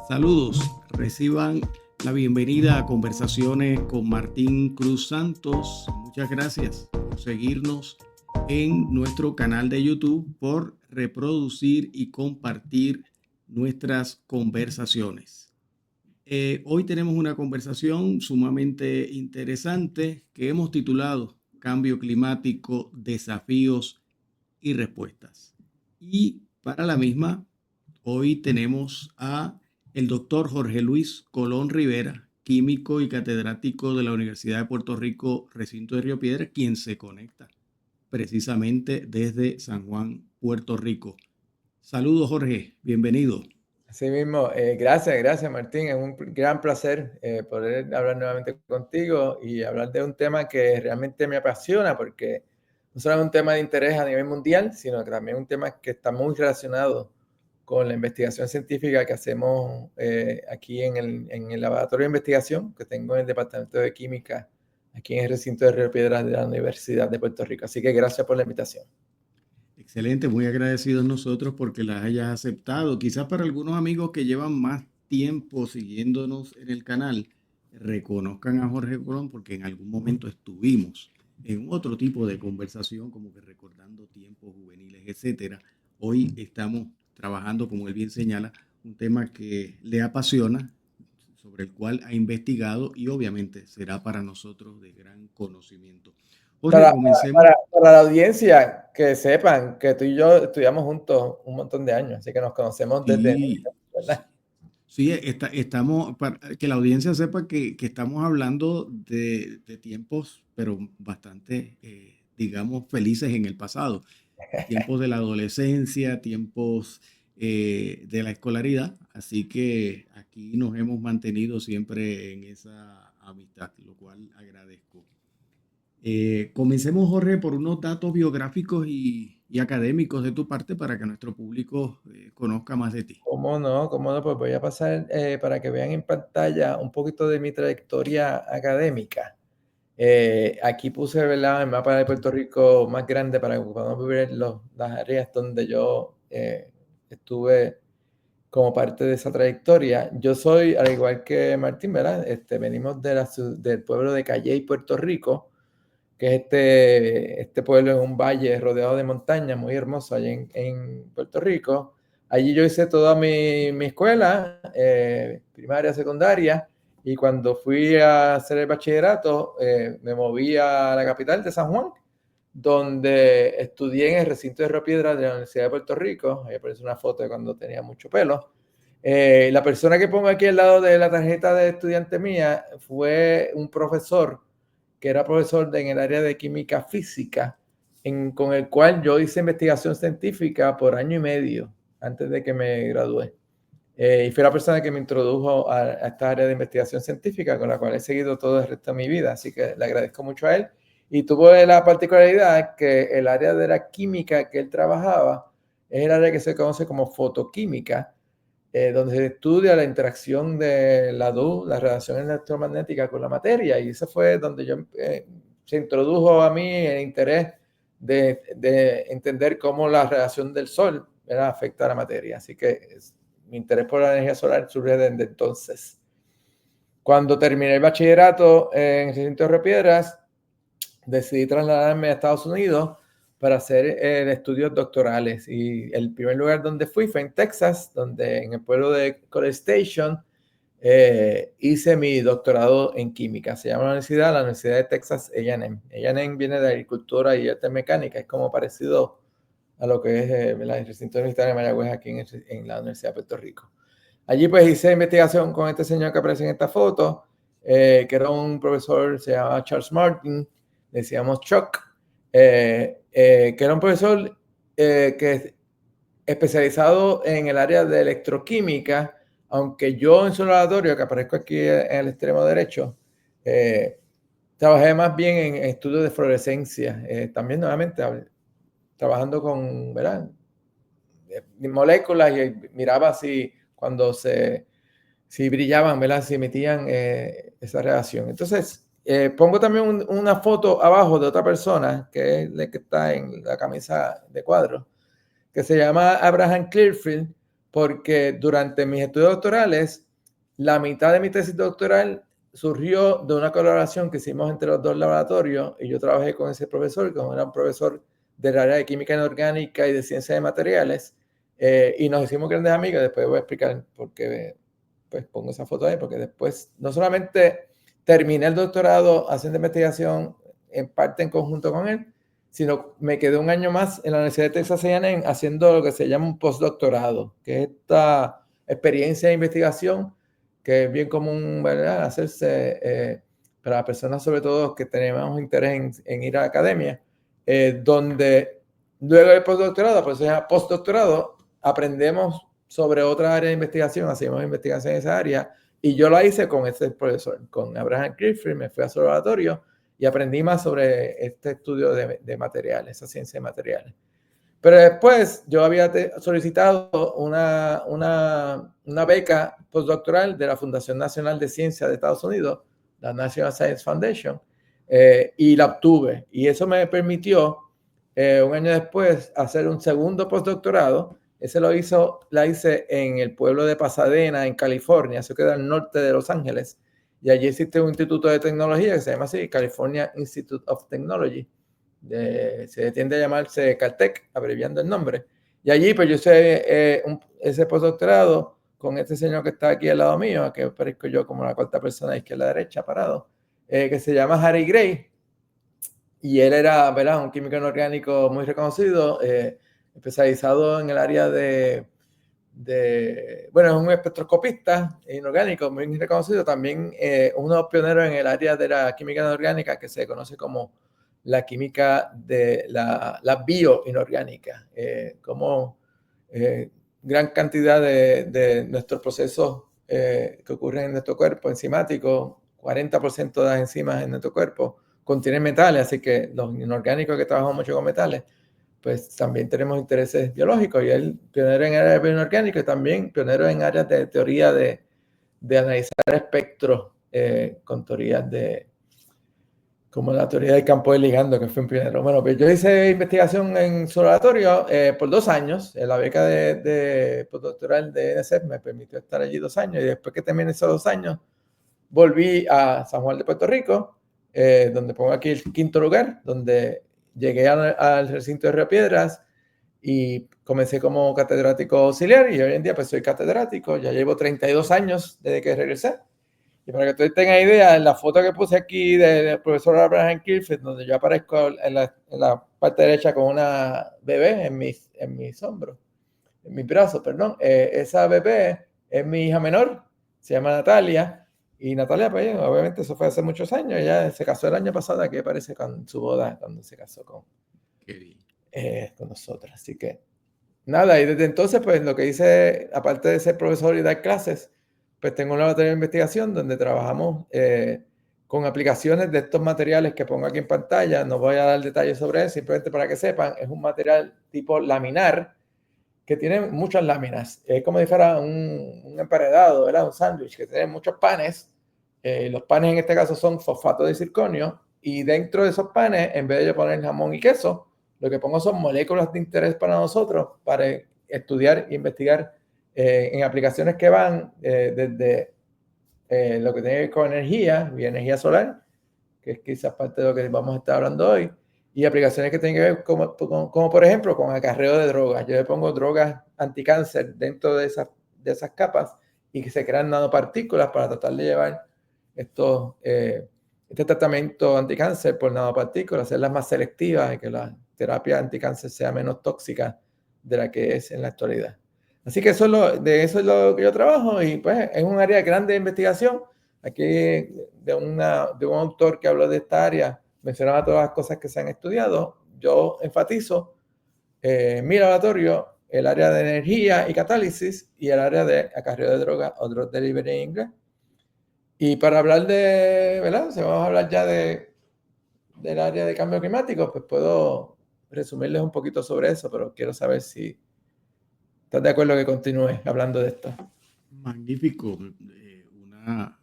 Saludos, reciban la bienvenida a Conversaciones con Martín Cruz Santos. Muchas gracias por seguirnos en nuestro canal de YouTube, por reproducir y compartir nuestras conversaciones. Hoy tenemos una conversación sumamente interesante que hemos titulado Cambio Climático, Desafíos y Respuestas. Y para la misma, hoy tenemos a el doctor Jorge Luis Colón Rivera, químico y catedrático de la Universidad de Puerto Rico, recinto de Río Piedras, quien se conecta precisamente desde San Juan, Puerto Rico. Saludos, Jorge, bienvenido. Así mismo, gracias Martín, es un gran placer poder hablar nuevamente contigo y hablar de un tema que realmente me apasiona, porque no solo es un tema de interés a nivel mundial, sino que también es un tema que está muy relacionado con la investigación científica que hacemos aquí en el laboratorio de investigación que tengo en el Departamento de Química, aquí en el recinto de Río Piedras de la Universidad de Puerto Rico. Así que gracias por la invitación. Excelente, muy agradecidos nosotros porque las hayas aceptado. Quizás para algunos amigos que llevan más tiempo siguiéndonos en el canal, reconozcan a Jorge Colón porque en algún momento estuvimos en otro tipo de conversación, como que recordando tiempos juveniles, etcétera. Hoy estamos trabajando, como él bien señala, un tema que le apasiona, sobre el cual ha investigado y obviamente será para nosotros de gran conocimiento. Jorge, comencemos. Para la audiencia, que sepan que tú y yo estudiamos juntos un montón de años, así que nos conocemos desde niños, ¿verdad? Sí, estamos, para que la audiencia sepa que estamos hablando de tiempos, pero bastante, digamos, felices en el pasado. Tiempos de la adolescencia, tiempos de la escolaridad. Así que aquí nos hemos mantenido siempre en esa amistad, lo cual agradezco. Comencemos, Jorge, por unos datos biográficos y académicos de tu parte para que nuestro público conozca más de ti. ¿Cómo no? Pues voy a pasar para que vean en pantalla un poquito de mi trayectoria académica. Aquí puse, ¿verdad?, el mapa de Puerto Rico más grande para que podamos ver las áreas donde yo estuve como parte de esa trayectoria. Yo soy, al igual que Martín, ¿verdad? Venimos del pueblo de Calley, Puerto Rico, que es este pueblo en un valle rodeado de montañas, muy hermoso allá en Puerto Rico. Allí yo hice toda mi escuela, primaria, secundaria, y cuando fui a hacer el bachillerato, me moví a la capital de San Juan, donde estudié en el recinto de Río Piedras de la Universidad de Puerto Rico. Ahí aparece una foto de cuando tenía mucho pelo. La persona que pongo aquí al lado de la tarjeta de estudiante mía fue un profesor que era profesor en el área de química física, con el cual yo hice investigación científica por año y medio antes de que me gradué. Y fue la persona que me introdujo a esta área de investigación científica, con la cual he seguido todo el resto de mi vida, así que le agradezco mucho a él. Y tuvo la particularidad que el área de la química que él trabajaba es el área que se conoce como fotoquímica, donde se estudia la interacción de la luz, la radiación electromagnética con la materia, y eso fue donde se introdujo a mí el interés de entender cómo la radiación del sol afecta a la materia. Así que mi interés por la energía solar surge desde entonces. Cuando terminé el bachillerato en el recinto de Río Piedras, decidí trasladarme a Estados Unidos para hacer estudios doctorales, y el primer lugar donde fui fue en Texas, donde en el pueblo de College Station hice mi doctorado en química. Se llama la Universidad de Texas A&M. A&M viene de agricultura y arte mecánica, es como parecido a lo que es el recinto militar de Mayagüez aquí en la Universidad de Puerto Rico. Allí pues hice investigación con este señor que aparece en esta foto, que era un profesor, se llama Charles Martin, decíamos Chuck, que era un profesor que especializado en el área de electroquímica, aunque yo en su laboratorio, que aparezco aquí en el extremo derecho, trabajé más bien en estudios de fluorescencia, también nuevamente trabajando con, ¿verdad?, moléculas, y miraba si cuando si brillaban, ¿verdad?, si emitían esa reacción. Entonces, pongo también una foto abajo de otra persona, que es la que está en la camisa de cuadro, que se llama Abraham Clearfield, porque durante mis estudios doctorales, la mitad de mi tesis doctoral surgió de una colaboración que hicimos entre los dos laboratorios, y yo trabajé con ese profesor, que era un profesor del área de química inorgánica y de ciencia de materiales, y nos hicimos grandes amigos. Después voy a explicar por qué pues, pongo esa foto ahí, porque después no solamente terminé el doctorado haciendo investigación en parte en conjunto con él, sino me quedé un año más en la Universidad de Texas A&M haciendo lo que se llama un postdoctorado, que es esta experiencia de investigación que es bien común, ¿verdad?, hacerse para personas sobre todo que tenemos interés en ir a la academia, donde luego del postdoctorado, pues se llama postdoctorado, aprendemos sobre otra área de investigación, hacemos investigación en esa área, y yo la hice con este profesor, con Abraham Clifford. Me fui a su laboratorio y aprendí más sobre este estudio de materiales, esa ciencia de materiales. Pero después yo había solicitado una beca postdoctoral de la Fundación Nacional de Ciencia de Estados Unidos, la National Science Foundation, y la obtuve. Y eso me permitió, un año después, hacer un segundo postdoctorado. Ese la hice en el pueblo de Pasadena, en California. Eso queda al norte de Los Ángeles. Y allí existe un instituto de tecnología que se llama así, California Institute of Technology. Se tiende a llamarse Caltech, abreviando el nombre. Y allí pues yo hice ese postdoctorado con este señor que está aquí al lado mío, que parezco yo como la cuarta persona de izquierda a la derecha parado, que se llama Harry Gray. Y él era, ¿verdad?, un químico inorgánico muy reconocido, especializado en el área bueno, es un espectroscopista inorgánico muy reconocido. También uno de los pioneros en el área de la química inorgánica, que se conoce como la química de la bioinorgánica, como gran cantidad de nuestros procesos que ocurren en nuestro cuerpo enzimático, 40% de las enzimas en nuestro cuerpo contienen metales, así que los inorgánicos que trabajamos mucho con metales, pues también tenemos intereses biológicos. Y él, pionero en áreas de bioinorgánico, y también pionero en áreas de teoría de analizar espectros con teorías como la teoría del campo de ligando, que fue un pionero. Bueno, pues yo hice investigación en su laboratorio por 2 años. La beca de postdoctoral de NSF me permitió estar allí 2 años, y después que terminé esos 2 años, volví a San Juan de Puerto Rico, donde pongo aquí el 5º lugar, donde llegué al recinto de Río Piedras y comencé como catedrático auxiliar, y hoy en día pues soy catedrático. Ya llevo 32 años desde que regresé. Y para que ustedes tengan idea, en la foto que puse aquí del profesor Abraham Clifford, donde yo aparezco en la parte derecha con una bebé en mis hombros, en mis brazos, perdón, esa bebé es mi hija menor, se llama Natalia. Y Natalia, pues obviamente eso fue hace muchos años. Ella se casó el año pasado, aquí aparece con su boda, cuando se casó con nosotros. Así que nada, y desde entonces, pues lo que hice, aparte de ser profesor y dar clases, pues tengo un laboratorio de investigación donde trabajamos con aplicaciones de estos materiales que pongo aquí en pantalla. No voy a dar detalles sobre eso, simplemente para que sepan, es un material tipo laminar que tiene muchas láminas. Es como si fuera un emparedado, ¿verdad?, un sándwich que tiene muchos panes. Los panes en este caso son fosfato de circonio, y dentro de esos panes, en vez de yo poner jamón y queso, lo que pongo son moléculas de interés para nosotros, para estudiar e investigar en aplicaciones que van desde lo que tiene que ver con energía y energía solar, que es quizás parte de lo que vamos a estar hablando hoy, y aplicaciones que tienen que ver como por ejemplo con acarreo de drogas. Yo le pongo drogas anticáncer dentro de esas capas, y que se crean nanopartículas para tratar de llevar este tratamiento anticáncer por nanopartículas, hacerlas más selectivas, y que la terapia anticáncer sea menos tóxica de la que es en la actualidad. Así que de eso es lo que yo trabajo, y pues es un área grande de investigación. Aquí de un autor que habló de esta área, mencionaba todas las cosas que se han estudiado. Yo enfatizo mi laboratorio, el área de energía y catálisis, y el área de acarreo de drogas o drug delivery en inglés. Y para hablar ¿verdad?, si vamos a hablar ya del área de cambio climático, pues puedo resumirles un poquito sobre eso, pero quiero saber si estás de acuerdo que continúe hablando de esto. Magnífico,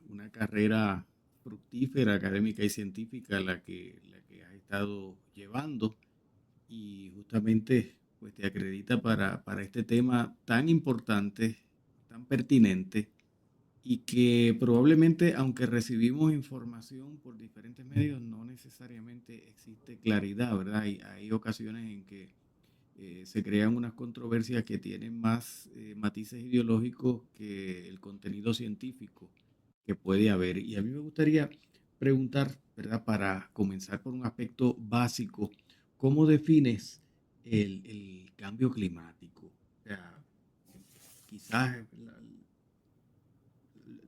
una carrera fructífera, académica y científica la que has estado llevando, y justamente pues te acredita para este tema tan importante, tan pertinente, y que probablemente, aunque recibimos información por diferentes medios, no necesariamente existe claridad, ¿verdad? Hay ocasiones en que se crean unas controversias que tienen más matices ideológicos que el contenido científico que puede haber. Y a mí me gustaría preguntar, ¿verdad? Para comenzar por un aspecto básico, ¿cómo defines el cambio climático? O sea, quizás,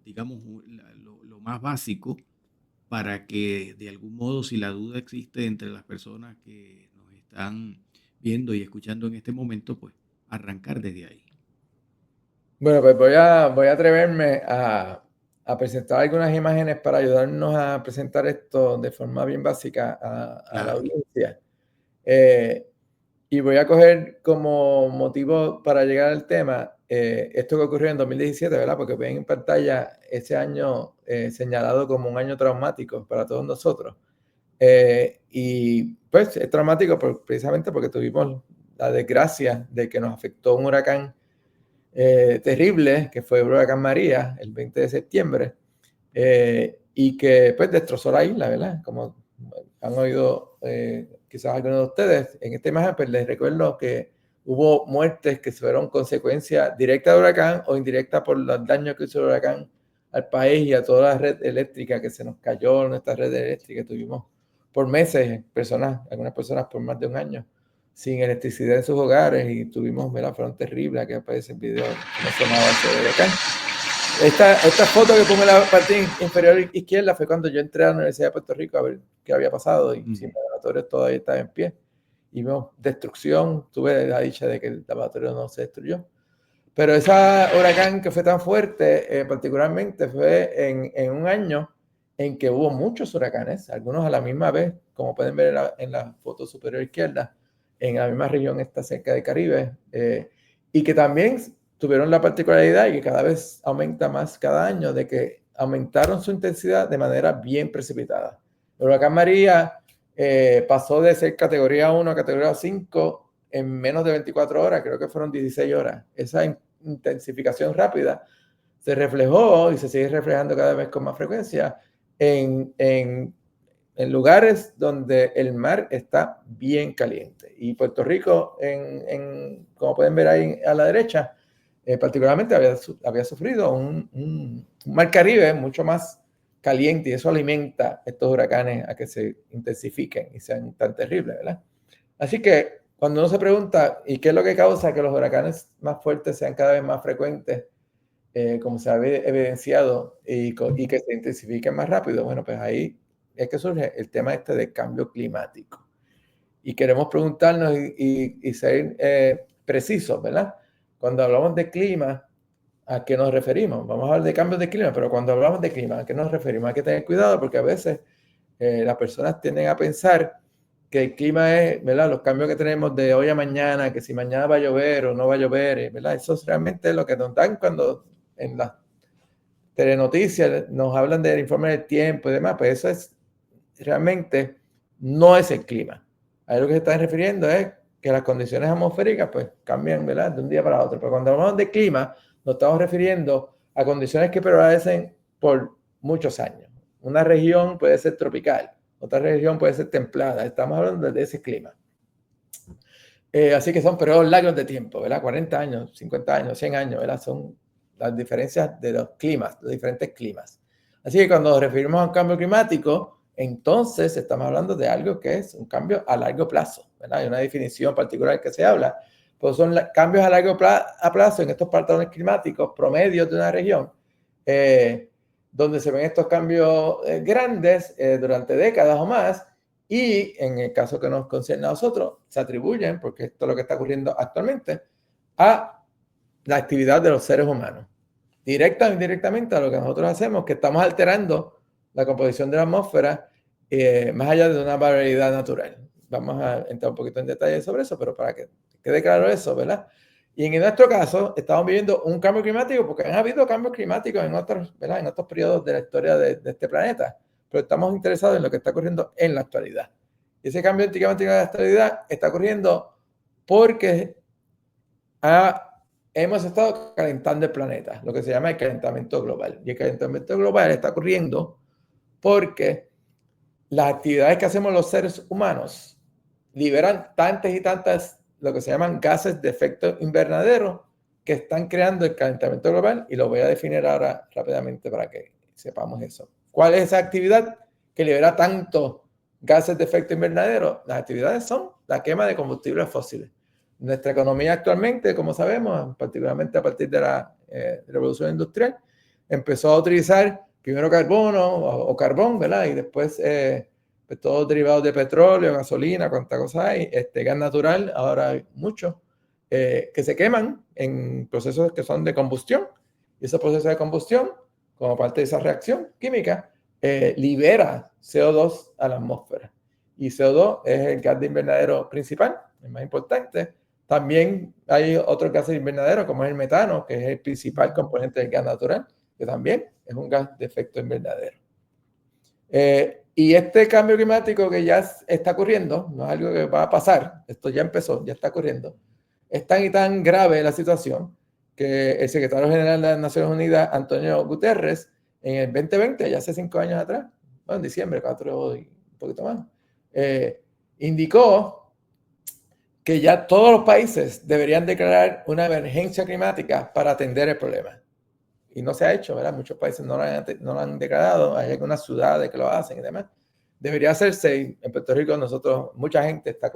digamos, lo más básico para que de algún modo, si la duda existe entre las personas que nos están viendo y escuchando en este momento, pues arrancar desde ahí. Bueno, pues voy a atreverme a presentar algunas imágenes para ayudarnos a presentar esto de forma bien básica a la Claro. audiencia. Y voy a coger como motivo para llegar al tema esto que ocurrió en 2017, ¿verdad? Porque ven en pantalla ese año señalado como un año traumático para todos nosotros. Y pues es traumático precisamente porque tuvimos la desgracia de que nos afectó un huracán terrible, que fue el huracán María, el 20 de septiembre, y que pues destrozó la isla, ¿verdad? Como han oído quizás algunos de ustedes, en esta imagen pues les recuerdo que hubo muertes que fueron consecuencia directa del huracán o indirecta por los daños que hizo el huracán al país y a toda la red eléctrica que se nos cayó, nuestra red eléctrica. Tuvimos por meses algunas personas por más de un año sin electricidad en sus hogares y tuvimos, ¿verdad? Fueron terribles, aquí aparece el video cómo sonaba ese huracán. Esta foto que pongo en la parte inferior izquierda fue cuando yo entré a la Universidad de Puerto Rico a ver qué había pasado y si el laboratorio todavía estaba en pie. Y vimos destrucción, tuve la dicha de que el laboratorio no se destruyó. Pero ese huracán que fue tan fuerte, particularmente fue en un año en que hubo muchos huracanes, algunos a la misma vez, como pueden ver en la foto superior izquierda, en la misma región está cerca del Caribe, y que también tuvieron la particularidad y que cada vez aumenta más cada año, de que aumentaron su intensidad de manera bien precipitada. El huracán María pasó de ser categoría 1 a categoría 5 en menos de 24 horas, creo que fueron 16 horas. Esa intensificación rápida se reflejó y se sigue reflejando cada vez con más frecuencia en lugares donde el mar está bien caliente. Y Puerto Rico, como pueden ver ahí a la derecha, particularmente había sufrido un mar Caribe mucho más caliente y eso alimenta estos huracanes a que se intensifiquen y sean tan terribles, ¿verdad? Así que cuando uno se pregunta, ¿y qué es lo que causa que los huracanes más fuertes sean cada vez más frecuentes, como se ha evidenciado, y que se intensifiquen más rápido? Bueno, pues ahí es que surge el tema este del cambio climático. Y queremos preguntarnos y ser precisos, ¿verdad? Cuando hablamos de clima, ¿a qué nos referimos? Vamos a hablar de cambios de clima, pero cuando hablamos de clima, ¿a qué nos referimos? Hay que tener cuidado porque a veces las personas tienden a pensar que el clima es, ¿verdad? Los cambios que tenemos de hoy a mañana, que si mañana va a llover o no va a llover, ¿verdad? Eso es realmente lo que nos dan cuando en las telenoticias nos hablan del informe del tiempo y demás, pues eso es realmente no es el clima. A lo que se están refiriendo es que las condiciones atmosféricas pues cambian, ¿verdad? De un día para otro. Pero cuando hablamos de clima, nos estamos refiriendo a condiciones que prevalecen por muchos años. Una región puede ser tropical, otra región puede ser templada. Estamos hablando de ese clima. Así que son periodos largos de tiempo, ¿verdad? 40 años, 50 años, 100 años, ¿verdad? Son las diferencias de los climas, los diferentes climas. Así que cuando nos referimos a un cambio climático, entonces estamos hablando de algo que es un cambio a largo plazo, ¿verdad? Hay una definición particular que se habla, pues son cambios a largo plazo en estos patrones climáticos promedios de una región, donde se ven estos cambios grandes durante décadas o más, y en el caso que nos concierne a nosotros, se atribuyen, porque esto es lo que está ocurriendo actualmente, a la actividad de los seres humanos. Directa o indirectamente a lo que nosotros hacemos, que estamos alterando la composición de la atmósfera más allá de una variabilidad natural. Vamos a entrar un poquito en detalle sobre eso, pero para que quede claro eso, ¿verdad? Y en nuestro caso, estamos viviendo un cambio climático porque han habido cambios climáticos en otros, ¿verdad? En otros periodos de la historia de este planeta, pero estamos interesados en lo que está ocurriendo en la actualidad. Y ese cambio climático en la actualidad está ocurriendo porque hemos estado calentando el planeta, lo que se llama el calentamiento global. Y el calentamiento global está ocurriendo porque las actividades que hacemos los seres humanos liberan tantas y tantas, lo que se llaman gases de efecto invernadero, que están creando el calentamiento global, y lo voy a definir ahora rápidamente para que sepamos eso. ¿Cuál es esa actividad que libera tanto gases de efecto invernadero? Las actividades son la quema de combustibles fósiles. Nuestra economía actualmente, como sabemos, particularmente a partir de la revolución industrial, empezó a utilizar primero carbono o carbón, ¿verdad? Y después pues todos derivados de petróleo, gasolina, cuánta cosa hay, gas natural, ahora hay muchos, que se queman en procesos que son de combustión. Y ese proceso de combustión, como parte de esa reacción química, libera CO2 a la atmósfera. Y CO2 es el gas de invernadero principal, el más importante. También hay otros gases de invernadero, como es el metano, que es el principal componente del gas natural, que también es un gas de efecto invernadero. Y este cambio climático que ya está ocurriendo, no es algo que va a pasar, esto ya empezó, ya está ocurriendo, es tan y tan grave la situación que el secretario general de las Naciones Unidas, Antonio Guterres, en el 2020, ya hace 5 años atrás, bueno, en diciembre, 4 y un poquito más, indicó que ya todos los países deberían declarar una emergencia climática para atender el problema. Y no se ha hecho, ¿verdad? Muchos países no lo han declarado, hay algunas ciudades que lo hacen y demás. Debería hacerse, en Puerto Rico nosotros, mucha gente está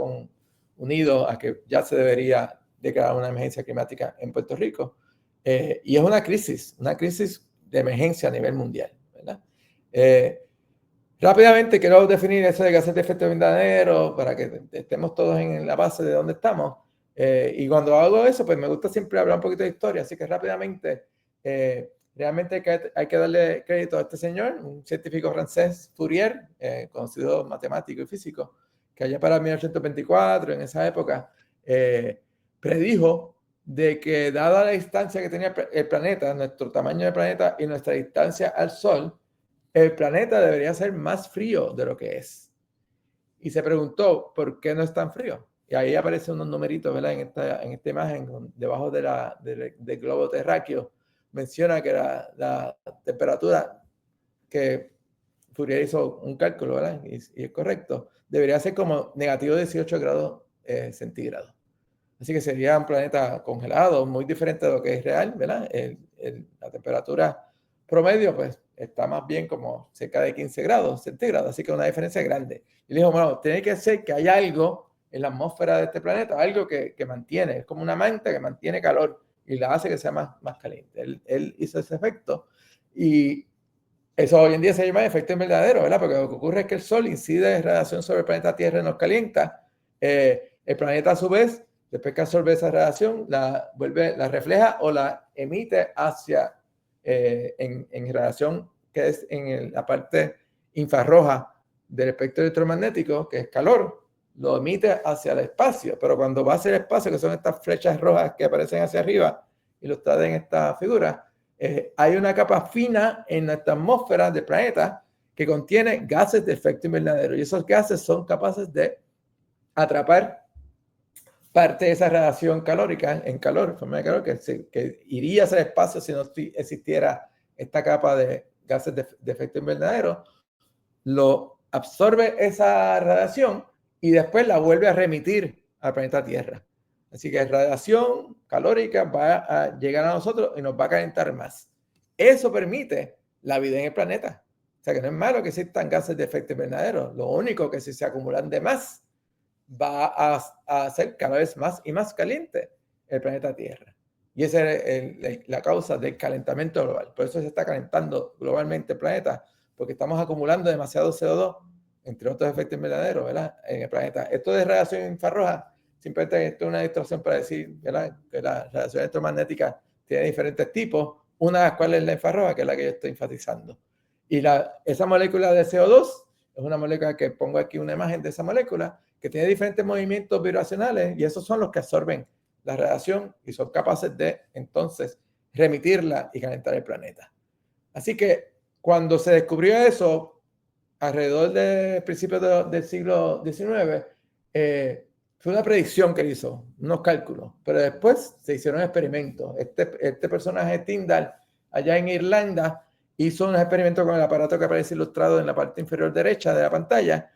unido a que ya se debería declarar una emergencia climática en Puerto Rico. Y es una crisis de emergencia a nivel mundial, ¿verdad? Rápidamente quiero definir eso de gases de efecto invernadero para que estemos todos en la base de dónde estamos. Y cuando hago eso, pues me gusta siempre hablar un poquito de historia, así que rápidamente, realmente hay que darle crédito a este señor, un científico francés, Fourier, conocido matemático y físico, que allá para 1824, en esa época, predijo de que dada la distancia que tenía el planeta, nuestro tamaño del planeta y nuestra distancia al Sol, el planeta debería ser más frío de lo que es. Y se preguntó, ¿por qué no es tan frío? Y ahí aparecen unos numeritos, ¿verdad? En esta imagen, debajo del globo terráqueo, menciona que la temperatura que Fourier hizo un cálculo, ¿verdad? Y es correcto, debería ser como negativo 18 grados centígrados. Así que sería un planeta congelado, muy diferente de lo que es real, ¿verdad? La temperatura promedio, pues, está más bien como cerca de 15 grados centígrados, así que una diferencia grande. Y le dijo, bueno, tiene que ser que hay algo en la atmósfera de este planeta, algo que mantiene, es como una manta que mantiene calor y la hace que sea más caliente. Él hizo ese efecto y eso hoy en día se llama efecto invernadero, ¿verdad? Porque lo que ocurre es que el Sol incide en radiación sobre el planeta Tierra y nos calienta. El planeta, a su vez, después que absorbe esa radiación, la refleja o la emite hacia, en radiación que es en la parte infrarroja del espectro electromagnético, que es calor, lo emite hacia el espacio. Pero cuando va hacia el espacio, que son estas flechas rojas que aparecen hacia arriba, ilustradas en esta figura, hay una capa fina en nuestra atmósfera del planeta que contiene gases de efecto invernadero, y esos gases son capaces de atrapar parte de esa radiación calórica en calor, forma de calor, que iría hacia el espacio si no existiera esta capa de gases de efecto invernadero, lo absorbe esa radiación y después la vuelve a remitir al planeta Tierra. Así que radiación calórica va a llegar a nosotros y nos va a calentar más. Eso permite la vida en el planeta. O sea que no es malo que existan gases de efecto invernadero. Lo único que si se acumulan de más, va a hacer cada vez más y más caliente el planeta Tierra. Y esa es la causa del calentamiento global. Por eso se está calentando globalmente el planeta, porque estamos acumulando demasiado CO2, entre otros efectos invernaderos, ¿verdad?, en el planeta. Esto de radiación infrarroja, simplemente esto es una distracción para decir, ¿verdad?, que la radiación electromagnética tiene diferentes tipos, una de las cuales es la infrarroja, que es la que yo estoy enfatizando. Y esa molécula de CO2 es una molécula que pongo aquí una imagen de esa molécula, que tiene diferentes movimientos vibracionales, y esos son los que absorben la radiación y son capaces de entonces remitirla y calentar el planeta. Así que cuando se descubrió eso, alrededor del principio del siglo XIX, fue una predicción que hizo, unos cálculos, pero después se hicieron experimentos. Este personaje Tyndall, allá en Irlanda, hizo un experimento con el aparato que aparece ilustrado en la parte inferior derecha de la pantalla,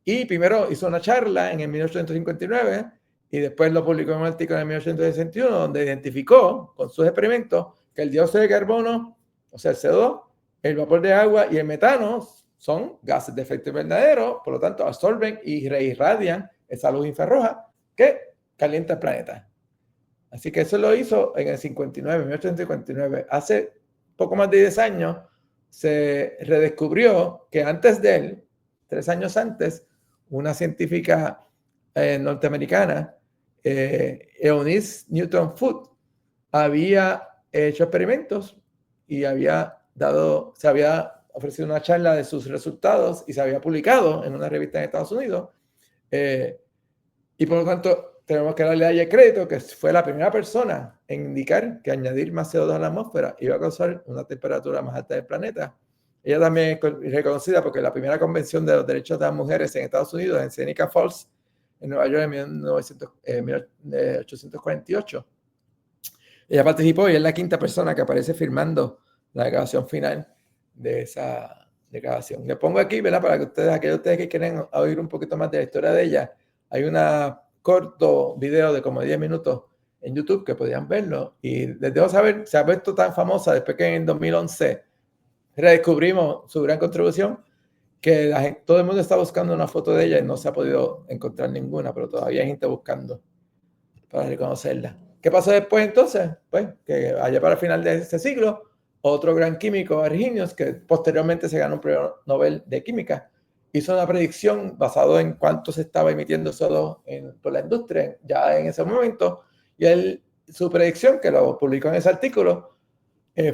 y primero hizo una charla en el 1859 y después lo publicó en un artículo en el 1861 donde identificó con sus experimentos que el dióxido de carbono, o sea, el CO2, el vapor de agua y el metano son gases de efecto invernadero, por lo tanto absorben y reirradian esa luz infrarroja que calienta el planeta. Así que eso lo hizo en el 59, 1859. Hace poco más de 10 años se redescubrió que antes de él, 3 años antes, una científica norteamericana, Eunice Newton Foote, había hecho experimentos y se había ofrecido una charla de sus resultados y se había publicado en una revista en Estados Unidos. Y por lo tanto, tenemos que darle a ella crédito que fue la primera persona en indicar que añadir más CO2 a la atmósfera iba a causar una temperatura más alta del planeta. Ella también es reconocida porque la primera convención de los derechos de las mujeres en Estados Unidos, en Seneca Falls, en Nueva York, en 1848. Ella participó y es la quinta persona que aparece firmando la declaración final de esa declaración. Le pongo aquí, ¿verdad? Para que aquellos de ustedes que quieren oír un poquito más de la historia de ella, hay un corto video de como 10 minutos en YouTube que podían verlo. Y les dejo saber, se ha vuelto tan famosa después que en 2011 redescubrimos su gran contribución, que todo el mundo está buscando una foto de ella y no se ha podido encontrar ninguna, pero todavía hay gente buscando para reconocerla. ¿Qué pasó después entonces? Pues que allá para el final de este siglo, otro gran químico, Arrhenius, que posteriormente se ganó un premio Nobel de Química, hizo una predicción basada en cuánto se estaba emitiendo CO2 por la industria ya en ese momento, y su predicción, que lo publicó en ese artículo,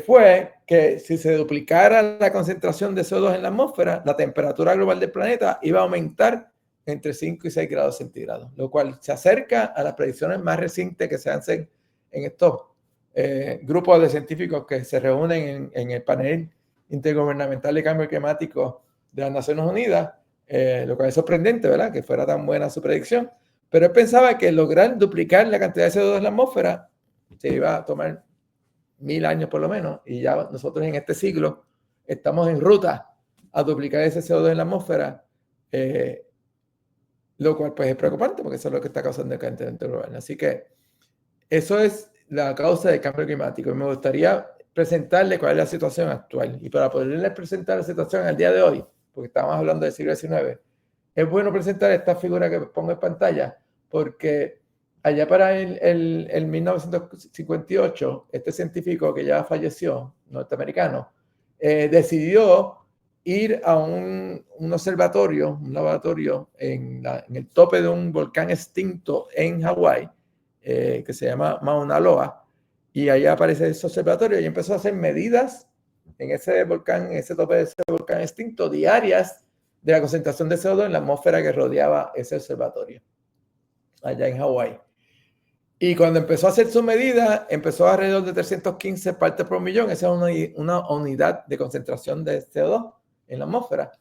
fue que si se duplicara la concentración de CO2 en la atmósfera, la temperatura global del planeta iba a aumentar entre 5 y 6 grados centígrados, lo cual se acerca a las predicciones más recientes que se hacen en estos grupos de científicos que se reúnen en el panel intergubernamental de cambio climático de las Naciones Unidas, lo cual es sorprendente, ¿verdad? Que fuera tan buena su predicción, pero él pensaba que lograr duplicar la cantidad de CO2 en la atmósfera se iba a tomar 1000 años por lo menos, y ya nosotros en este siglo estamos en ruta a duplicar ese CO2 en la atmósfera, lo cual pues es preocupante porque eso es lo que está causando el calentamiento global. Así que eso es la causa del cambio climático y me gustaría presentarle cuál es la situación actual. Y para poderles presentar la situación al día de hoy, porque estamos hablando del siglo XIX, es bueno presentar esta figura que pongo en pantalla porque allá para el 1958, este científico que ya falleció, norteamericano, decidió ir a un observatorio, un laboratorio en el tope de un volcán extinto en Hawái, que se llama Mauna Loa, y ahí aparece ese observatorio y empezó a hacer medidas en ese volcán, en ese tope de ese volcán extinto, diarias de la concentración de CO2 en la atmósfera que rodeaba ese observatorio, allá en Hawái. Y cuando empezó a hacer su medida, empezó alrededor de 315 partes por millón. Esa es una unidad de concentración de CO2 en la atmósfera.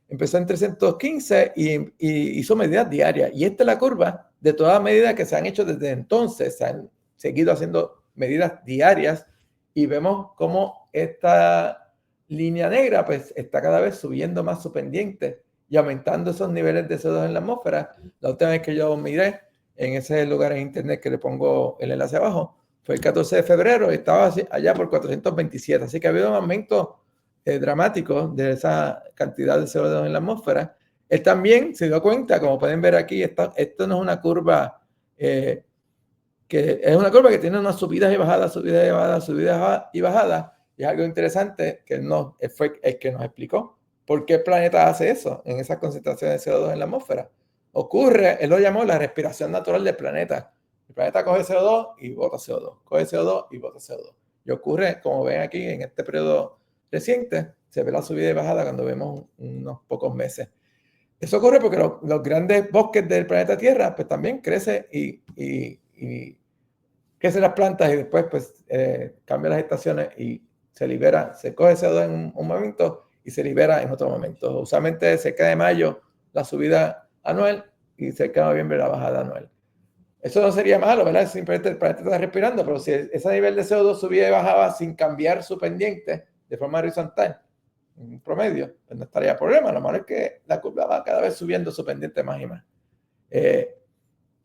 Empezó en 315 y hizo medidas diarias. Y esta es la curva de todas las medidas que se han hecho desde entonces. Se han seguido haciendo medidas diarias y vemos cómo esta línea negra pues, está cada vez subiendo más su pendiente y aumentando esos niveles de CO2 en la atmósfera. La última vez que yo miré en ese lugar en internet que le pongo el enlace abajo, fue el 14 de febrero y estaba allá por 427. Así que ha habido un aumento dramático de esa cantidad de CO2 en la atmósfera. Él también se dio cuenta, como pueden ver aquí, esto no es una curva que es una curva que tiene unas subidas y bajadas, subidas y bajadas, subidas y bajadas. Y es algo interesante que fue el que nos explicó por qué el planeta hace eso en esas concentraciones de CO2 en la atmósfera. Ocurre, él lo llamó la respiración natural del planeta. El planeta coge CO2 y bota CO2, coge CO2 y bota CO2. Y ocurre, como ven aquí, en este periodo reciente, se ve la subida y bajada cuando vemos unos pocos meses. Eso ocurre porque los grandes bosques del planeta Tierra, pues también crecen y crecen las plantas y después pues cambian las estaciones y se coge CO2 en un momento y se libera en otro momento. Usualmente cerca de mayo la subida anual y cerca de noviembre la bajada anual. Eso no sería malo, ¿verdad? Simplemente el planeta está respirando, pero si ese nivel de CO2 subía y bajaba sin cambiar su pendiente de forma horizontal, en promedio, pues no estaría problema. Lo malo es que la curva va cada vez subiendo su pendiente más y más.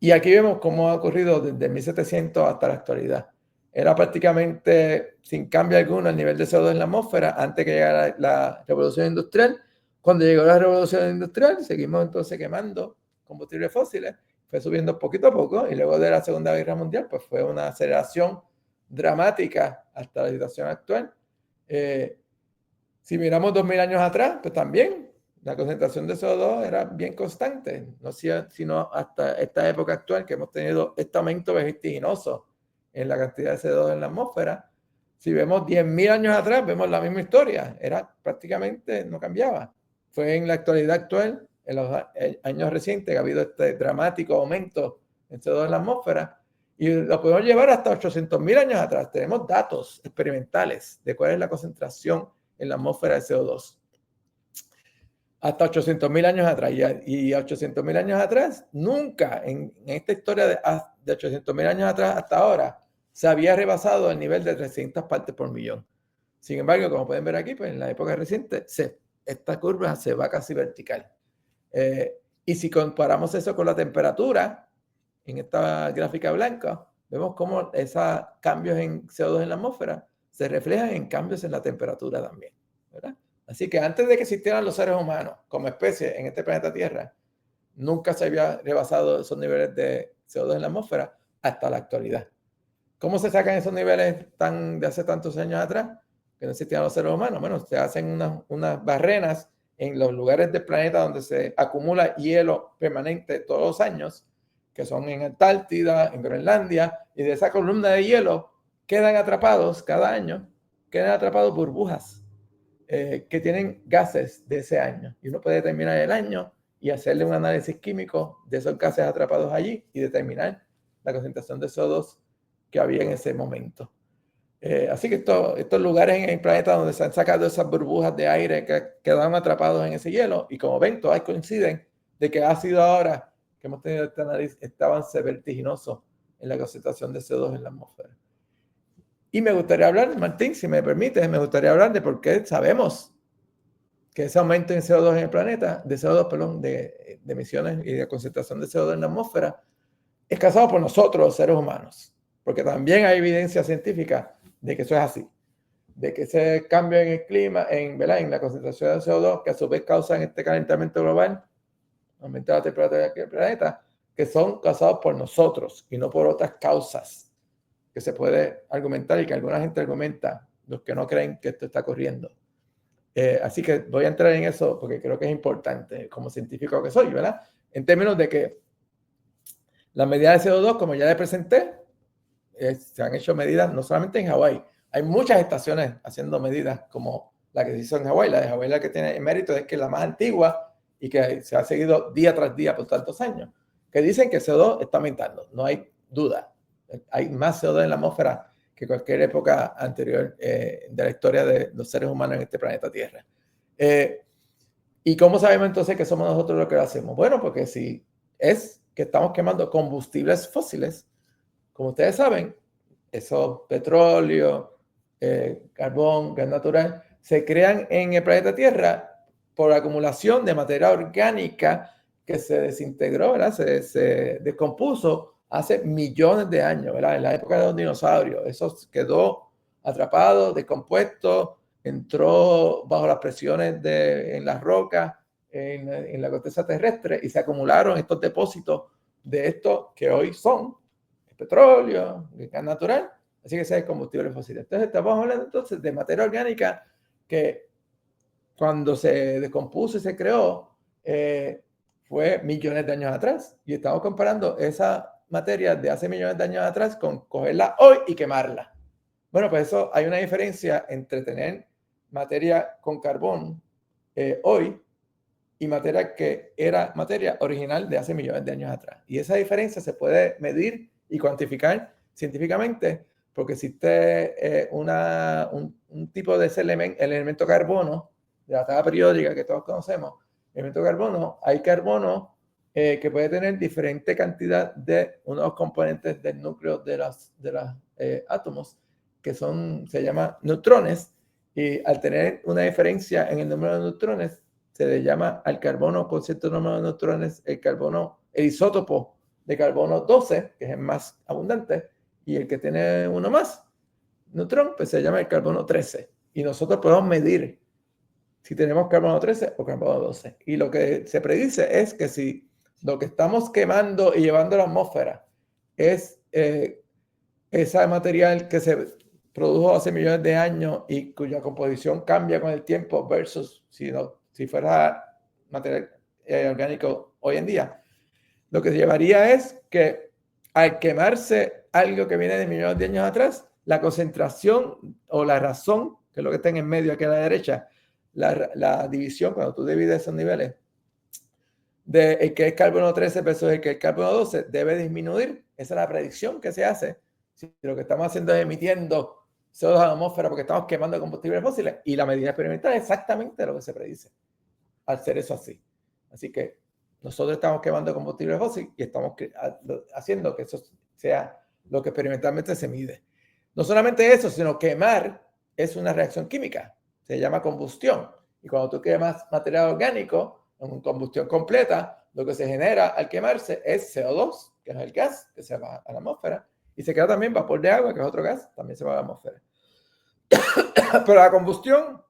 Y aquí vemos cómo ha ocurrido desde 1700 hasta la actualidad. Era prácticamente sin cambio alguno el nivel de CO2 en la atmósfera antes que llegara la revolución industrial. Cuando llegó la revolución industrial, seguimos entonces quemando combustibles fósiles, fue subiendo poquito a poco, y luego de la Segunda Guerra Mundial, pues fue una aceleración dramática hasta la situación actual. Si miramos 2000 años atrás, pues también la concentración de CO2 era bien constante, no sino hasta esta época actual que hemos tenido este aumento vertiginoso en la cantidad de CO2 en la atmósfera. Si vemos 10.000 años atrás, vemos la misma historia, era prácticamente no cambiaba. Fue en la actualidad actual, en los años recientes, que ha habido este dramático aumento en CO2 en la atmósfera, y lo podemos llevar hasta 800.000 años atrás. Tenemos datos experimentales de cuál es la concentración en la atmósfera de CO2. Hasta 800.000 años atrás. Y 800.000 años atrás, nunca en esta historia de 800.000 años atrás hasta ahora, se había rebasado el nivel de 300 partes por millón. Sin embargo, como pueden ver aquí, pues en la época reciente, esta curva se va casi vertical. Y si comparamos eso con la temperatura, en esta gráfica blanca, vemos cómo esos cambios en CO2 en la atmósfera se reflejan en cambios en la temperatura también, ¿verdad? Así que antes de que existieran los seres humanos como especie en este planeta Tierra, nunca se había rebasado esos niveles de CO2 en la atmósfera hasta la actualidad. ¿Cómo se sacan esos niveles de hace tantos años atrás? Que no existían los seres humanos. Bueno, se hacen unas barrenas en los lugares del planeta donde se acumula hielo permanente todos los años, que son en Antártida, en Groenlandia, y de esa columna de hielo quedan atrapados cada año, quedan atrapados burbujas que tienen gases de ese año. Y uno puede determinar el año y hacerle un análisis químico de esos gases atrapados allí y determinar la concentración de CO2 que había en ese momento. Así que estos lugares en el planeta donde se han sacado esas burbujas de aire que quedaron atrapados en ese hielo, y como ven, todas coinciden de que ha sido ahora que hemos tenido este avance vertiginoso en la concentración de CO2 en la atmósfera. Y me gustaría hablar, Martín, si me permites, me gustaría hablar de por qué sabemos que ese aumento en CO2 en el planeta, de CO2, perdón, de emisiones y de concentración de CO2 en la atmósfera, es causado por nosotros, los seres humanos. Porque también hay evidencia científica de que eso es así. De que ese cambio en el clima, en la concentración de CO2, que a su vez causan este calentamiento global, aumenta la temperatura del planeta, que son causados por nosotros y no por otras causas que se puede argumentar y que alguna gente argumenta, los que no creen que esto está ocurriendo. Así que voy a entrar en eso porque creo que es importante como científico que soy, ¿verdad? En términos de que las medidas de CO2, como ya les presenté, se han hecho medidas no solamente en Hawái. Hay muchas estaciones haciendo medidas como la que se hizo en Hawái. La de Hawái, la que tiene el mérito es que es la más antigua y que se ha seguido día tras día por tantos años, que dicen que el CO2 está aumentando. No hay duda. Hay más CO2 en la atmósfera que cualquier época anterior de la historia de los seres humanos en este planeta Tierra. ¿Y cómo sabemos entonces que somos nosotros los que lo hacemos? Bueno, porque si es que estamos quemando combustibles fósiles, como ustedes saben, esos petróleo, carbón, gas natural, se crean en el planeta Tierra por acumulación de materia orgánica que se desintegró, ¿verdad? Se descompuso hace millones de años, ¿verdad? En la época de los dinosaurios. Eso quedó atrapado, descompuesto, entró bajo las presiones en las rocas, en la corteza terrestre, y se acumularon estos depósitos de estos que hoy son petróleo, gas natural, así que ese es el combustible fósil. Entonces estamos hablando entonces de materia orgánica que cuando se descompuso y se creó fue millones de años atrás, y estamos comparando esa materia de hace millones de años atrás con cogerla hoy y quemarla. Bueno, pues eso, hay una diferencia entre tener materia con carbón hoy y materia que era materia original de hace millones de años atrás. Y esa diferencia se puede medir y cuantificar científicamente porque existe un tipo de ese elemento, el elemento carbono de la tabla periódica que todos conocemos. El elemento carbono, hay carbono que puede tener diferente cantidad de unos componentes del núcleo de los átomos, que se llama neutrones, y al tener una diferencia en el número de neutrones, se le llama al carbono con cierto número de neutrones el isótopo de carbono 12, que es el más abundante, y el que tiene uno más neutrón, pues se llama el carbono 13. Y nosotros podemos medir si tenemos carbono 13 o carbono 12. Y lo que se predice es que si lo que estamos quemando y llevando a la atmósfera es ese material que se produjo hace millones de años y cuya composición cambia con el tiempo versus si fuera material orgánico hoy en día, lo que llevaría es que al quemarse algo que viene de millones de años atrás, la concentración o la razón, que es lo que está en medio aquí a la derecha, la división, cuando tú divides esos niveles, de el que es carbono 13 versus el que es carbono 12, debe disminuir. Esa es la predicción que se hace. Si lo que estamos haciendo es emitiendo CO2 a la atmósfera porque estamos quemando combustibles fósiles, y la medida experimental es exactamente lo que se predice al ser eso así. Así que nosotros estamos quemando combustibles fósiles y estamos haciendo que eso sea lo que experimentalmente se mide. No solamente eso, sino quemar es una reacción química. Se llama combustión. Y cuando tú quemas material orgánico en combustión completa, lo que se genera al quemarse es CO2, que es el gas que se va a la atmósfera, y se queda también vapor de agua, que es otro gas, también se va a la atmósfera. Pero la combustión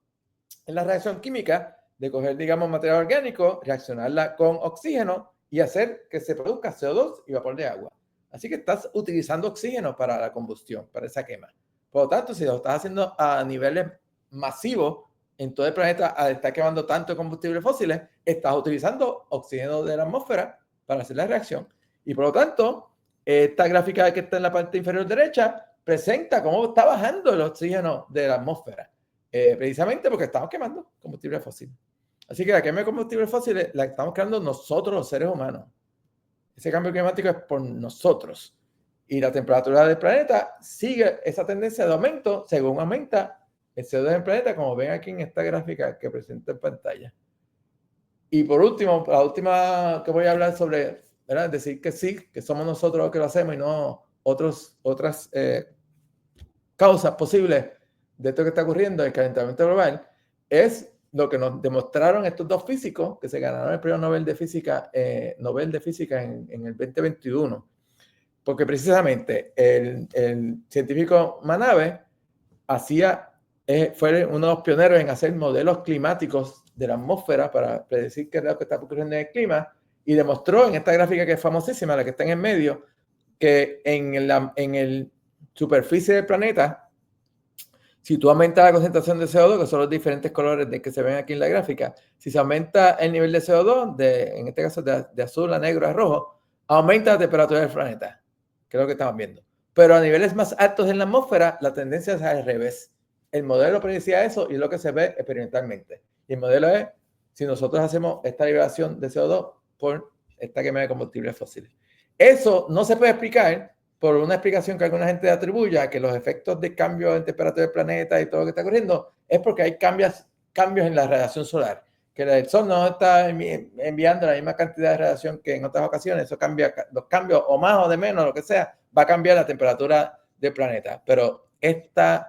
es la reacción química de coger, digamos, material orgánico, reaccionarla con oxígeno y hacer que se produzca CO2 y vapor de agua. Así que estás utilizando oxígeno para la combustión, para esa quema. Por lo tanto, si lo estás haciendo a niveles masivos en todo el planeta, al estar quemando tanto combustibles fósiles, estás utilizando oxígeno de la atmósfera para hacer la reacción. Y por lo tanto, esta gráfica que está en la parte inferior derecha presenta cómo está bajando el oxígeno de la atmósfera, precisamente porque estamos quemando combustibles fósiles. Así que la quema de combustibles fósiles la estamos creando nosotros, los seres humanos. Ese cambio climático es por nosotros. Y la temperatura del planeta sigue esa tendencia de aumento según aumenta el CO2 del planeta, como ven aquí en esta gráfica que presento en pantalla. Y por último, la última que voy a hablar sobre, ¿verdad? Decir que sí, que somos nosotros los que lo hacemos y no otras causas posibles de esto que está ocurriendo, el calentamiento global, es lo que nos demostraron estos dos físicos que se ganaron el premio Nobel de Física, en el 2021. Porque precisamente el científico Manabe fue uno de los pioneros en hacer modelos climáticos de la atmósfera para predecir qué es lo que está ocurriendo en el clima, y demostró en esta gráfica que es famosísima, la que está en el medio, que en la superficie del planeta, si tú aumentas la concentración de CO2, que son los diferentes colores de que se ven aquí en la gráfica, si se aumenta el nivel de CO2, en este caso de azul a negro a rojo, aumenta la temperatura del planeta, que es lo que estamos viendo. Pero a niveles más altos en la atmósfera, la tendencia es al revés. El modelo predecía eso y es lo que se ve experimentalmente. Y el modelo es, si nosotros hacemos esta liberación de CO2 por esta quema de combustibles fósiles. Eso no se puede explicar por una explicación que alguna gente atribuye a que los efectos de cambio en temperatura del planeta y todo lo que está ocurriendo es porque hay cambios en la radiación solar. Que el sol no está enviando la misma cantidad de radiación que en otras ocasiones. Eso cambia, los cambios o más o de menos, lo que sea, va a cambiar la temperatura del planeta. Pero este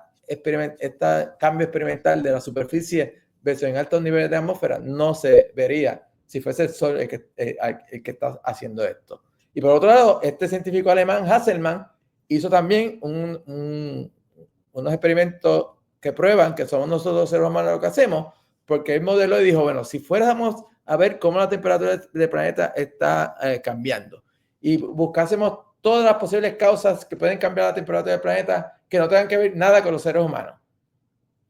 cambio experimental de la superficie versus en altos niveles de atmósfera no se vería si fuese el sol el que está haciendo esto. Y por otro lado, este científico alemán, Hasselmann, hizo también unos experimentos que prueban que somos nosotros seres humanos lo que hacemos, porque él modeló y dijo, bueno, si fuéramos a ver cómo la temperatura del planeta está cambiando y buscásemos todas las posibles causas que pueden cambiar la temperatura del planeta que no tengan que ver nada con los seres humanos,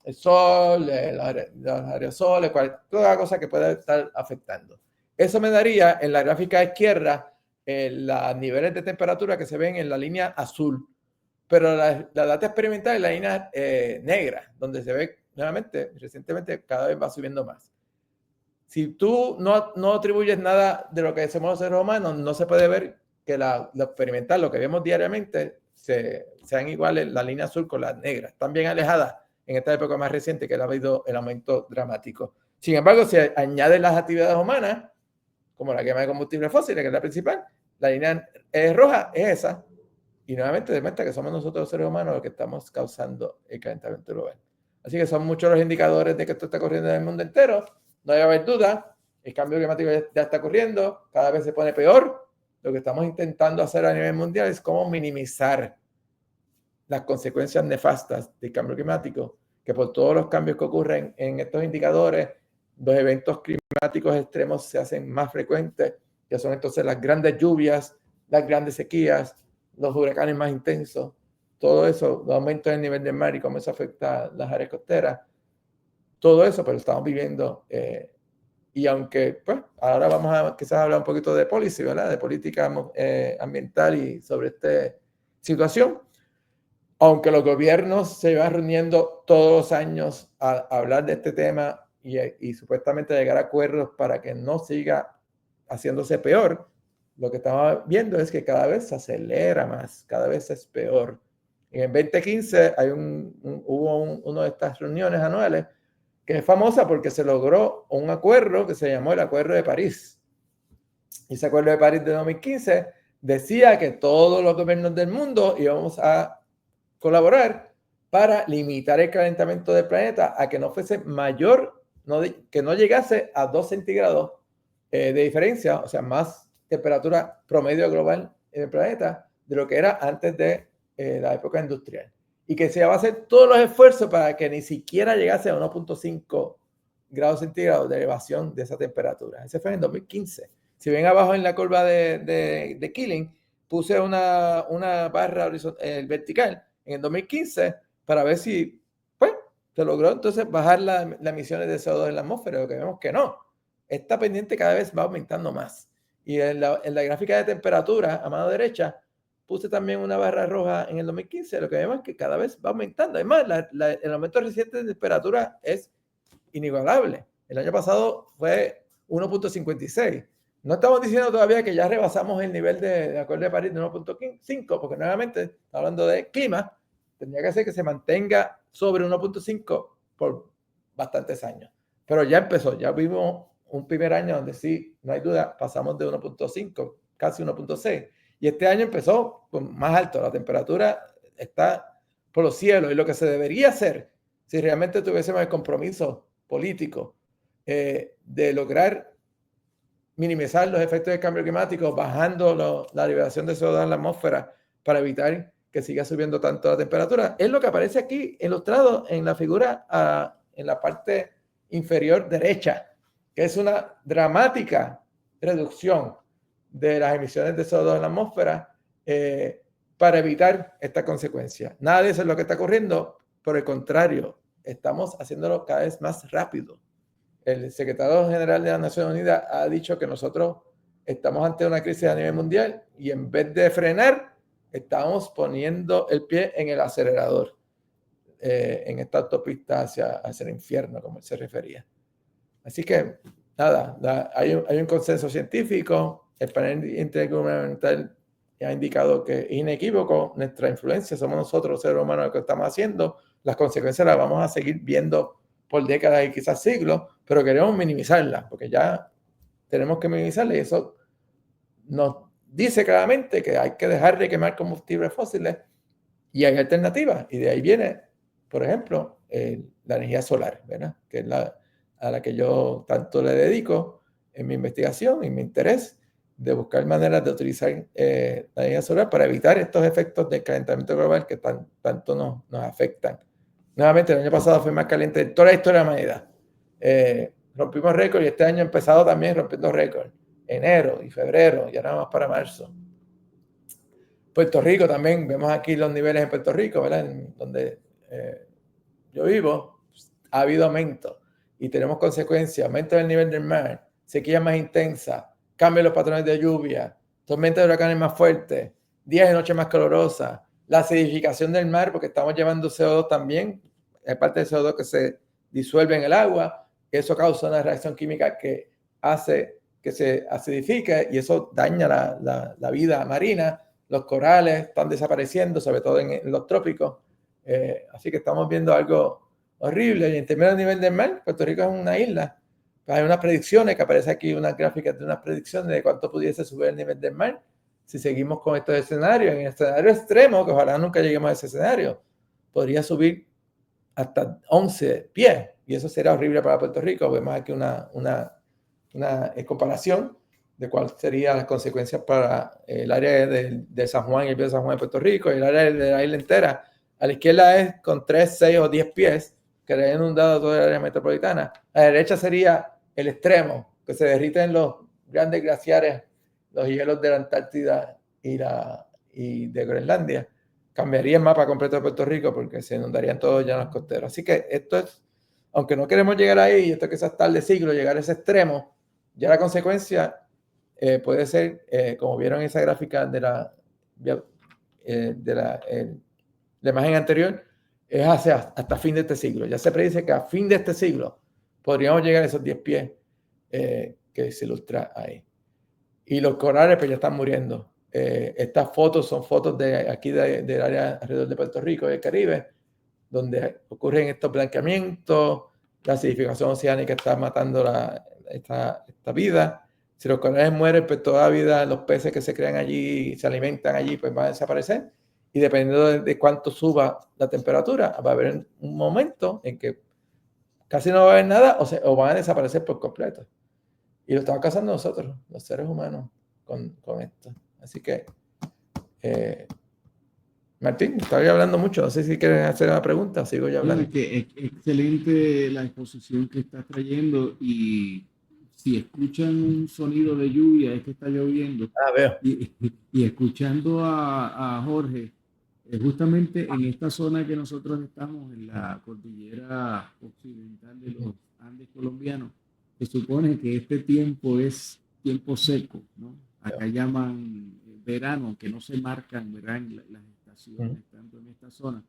el sol, los aerosoles, toda cosa que pueda estar afectando. Eso me daría en la gráfica izquierda los niveles de temperatura que se ven en la línea azul, pero la data experimental es la línea negra, donde se ve nuevamente, recientemente cada vez va subiendo más. Si tú no atribuyes nada de lo que hacemos los seres humanos, no se puede ver que lo experimental, lo que vemos diariamente, sean iguales la línea azul con la negra. Están bien alejadas en esta época más reciente que ha habido el aumento dramático. Sin embargo, si añades las actividades humanas, como la quema de combustibles fósiles, que es la principal. La línea roja es esa. Y nuevamente demuestra que somos nosotros los seres humanos los que estamos causando el calentamiento global. Así que son muchos los indicadores de que esto está corriendo en el mundo entero. No debe haber duda. El cambio climático ya está ocurriendo. Cada vez se pone peor. Lo que estamos intentando hacer a nivel mundial es cómo minimizar las consecuencias nefastas del cambio climático, que por todos los cambios que ocurren en estos indicadores, los eventos climáticos extremos se hacen más frecuentes, que son entonces las grandes lluvias, las grandes sequías, los huracanes más intensos, todo eso, los aumentos del nivel del mar y cómo eso afecta las áreas costeras, todo eso, pero estamos viviendo. Y aunque, pues, ahora vamos a quizás hablar un poquito de policy, ¿verdad? De política ambiental y sobre esta situación. Aunque los gobiernos se van reuniendo todos los años a hablar de este tema y supuestamente llegar a acuerdos para que no siga haciéndose peor, lo que estamos viendo es que cada vez se acelera más, cada vez es peor. En el 2015 hubo una de estas reuniones anuales que es famosa porque se logró un acuerdo que se llamó el Acuerdo de París. Y ese Acuerdo de París de 2015 decía que todos los gobiernos del mundo íbamos a colaborar para limitar el calentamiento del planeta a que no fuese mayor, que no llegase a 2 centígrados de diferencia, o sea, más temperatura promedio global en el planeta de lo que era antes de la época industrial. Y que se va a hacer todos los esfuerzos para que ni siquiera llegase a 1.5 grados centígrados de elevación de esa temperatura. Ese fue en 2015. Si ven abajo en la curva de Keeling, puse una barra vertical en el 2015 para ver si pues, se logró entonces bajar las emisiones de CO2 en la atmósfera. Lo que vemos que no. Esta pendiente cada vez va aumentando más. Y en la gráfica de temperatura a mano derecha puse también una barra roja en el 2015. Lo que vemos es que cada vez va aumentando. Además, el aumento reciente de temperatura es inigualable. El año pasado fue 1.56. No estamos diciendo todavía que ya rebasamos el nivel de Acuerdo de París de 1.5, porque nuevamente, hablando de clima, tendría que ser que se mantenga sobre 1.5 por bastantes años. Pero ya empezó, ya vimos un primer año donde sí, no hay duda, pasamos de 1.5, casi 1.6. Y este año empezó más alto, la temperatura está por los cielos. Y lo que se debería hacer, si realmente tuviésemos el compromiso político de lograr minimizar los efectos del cambio climático, bajando la liberación de CO2 en la atmósfera para evitar que siga subiendo tanto la temperatura, es lo que aparece aquí ilustrado en la figura en la parte inferior derecha, que es una dramática reducción de las emisiones de CO2 en la atmósfera para evitar esta consecuencia. Nada de eso es lo que está ocurriendo, por el contrario, estamos haciéndolo cada vez más rápido. El secretario general de las Naciones Unidas ha dicho que nosotros estamos ante una crisis a nivel mundial y en vez de frenar, estamos poniendo el pie en el acelerador en esta autopista hacia el infierno, como él se refería. Así que, nada, hay un consenso científico. El panel intergubernamental ha indicado que es inequívoco nuestra influencia, somos nosotros los seres humanos los que estamos haciendo. Las consecuencias las vamos a seguir viendo por décadas y quizás siglos, pero queremos minimizarlas, porque ya tenemos que minimizarlas y eso nos dice claramente que hay que dejar de quemar combustibles fósiles y hay alternativas. Y de ahí viene, por ejemplo, la energía solar, ¿verdad? Que es a la que yo tanto le dedico en mi investigación y mi interés de buscar maneras de utilizar la energía solar para evitar estos efectos del calentamiento global que tanto nos afectan. Nuevamente, el año pasado fue más caliente de toda la historia de la humanidad. Rompimos récord y este año ha empezado también rompiendo récord. Enero y febrero, y ahora vamos para marzo. Puerto Rico también, vemos aquí los niveles en Puerto Rico, ¿verdad? Donde yo vivo, pues, ha habido aumento y tenemos consecuencias, aumento del nivel del mar, sequía más intensa, cambio en los patrones de lluvia, tormentas de huracanes más fuertes, días y noches más calurosas, la acidificación del mar, porque estamos llevando CO2 también, hay parte de CO2 que se disuelve en el agua, eso causa una reacción química que hace que se acidifique y eso daña la vida marina, los corales están desapareciendo, sobre todo en los trópicos, así que estamos viendo algo horrible. Y en términos del nivel del mar, Puerto Rico es una isla, Hay unas predicciones que aparece aquí, unas gráficas de unas predicciones de cuánto pudiese subir el nivel del mar si seguimos con estos escenarios. En el escenario extremo, que ojalá nunca lleguemos a ese escenario, podría subir hasta 11 pies, y eso sería horrible para Puerto Rico. Vemos aquí una comparación de cuáles serían las consecuencias para el área de San Juan y el de San Juan de Puerto Rico y el área de la isla entera. A la izquierda es con 3, 6 o 10 pies que le han inundado toda el área metropolitana. A la derecha sería el extremo, que se derriten los grandes glaciares, los hielos de la Antártida y de Groenlandia. Cambiaría el mapa completo de Puerto Rico porque se inundarían todos los llanos costeros. Así que esto es, aunque no queremos llegar ahí, y esto que es hasta el de siglo, llegar a ese extremo, ya la consecuencia puede ser, como vieron en esa gráfica de la imagen anterior, es hasta fin de este siglo. Ya se predice que a fin de este siglo podríamos llegar a esos 10 pies que se ilustra ahí. Y los corales pues ya están muriendo. Estas fotos son fotos de aquí del área alrededor de Puerto Rico y el Caribe, donde ocurren estos blanqueamientos, la acidificación oceánica está matando esta vida. Si los corales mueren, pues toda la vida, los peces que se crean allí, se alimentan allí, pues van a desaparecer. Y dependiendo de cuánto suba la temperatura, va a haber un momento en que casi no va a haber nada o van a desaparecer por completo. Y lo estamos causando nosotros, los seres humanos, con esto. Así que, Martín, estaba hablando mucho. No sé si quieres hacer una pregunta. Sigo ya hablando. No, es excelente la exposición que estás trayendo, y si escuchan un sonido de lluvia es que está lloviendo. Veo. Y escuchando a Jorge, justamente en esta zona que nosotros estamos, en la cordillera occidental de los Andes colombianos, se supone que este tiempo es tiempo seco, ¿no? Acá llaman verano, que no se marcan, ¿verdad?, las estaciones, tanto en esta zona.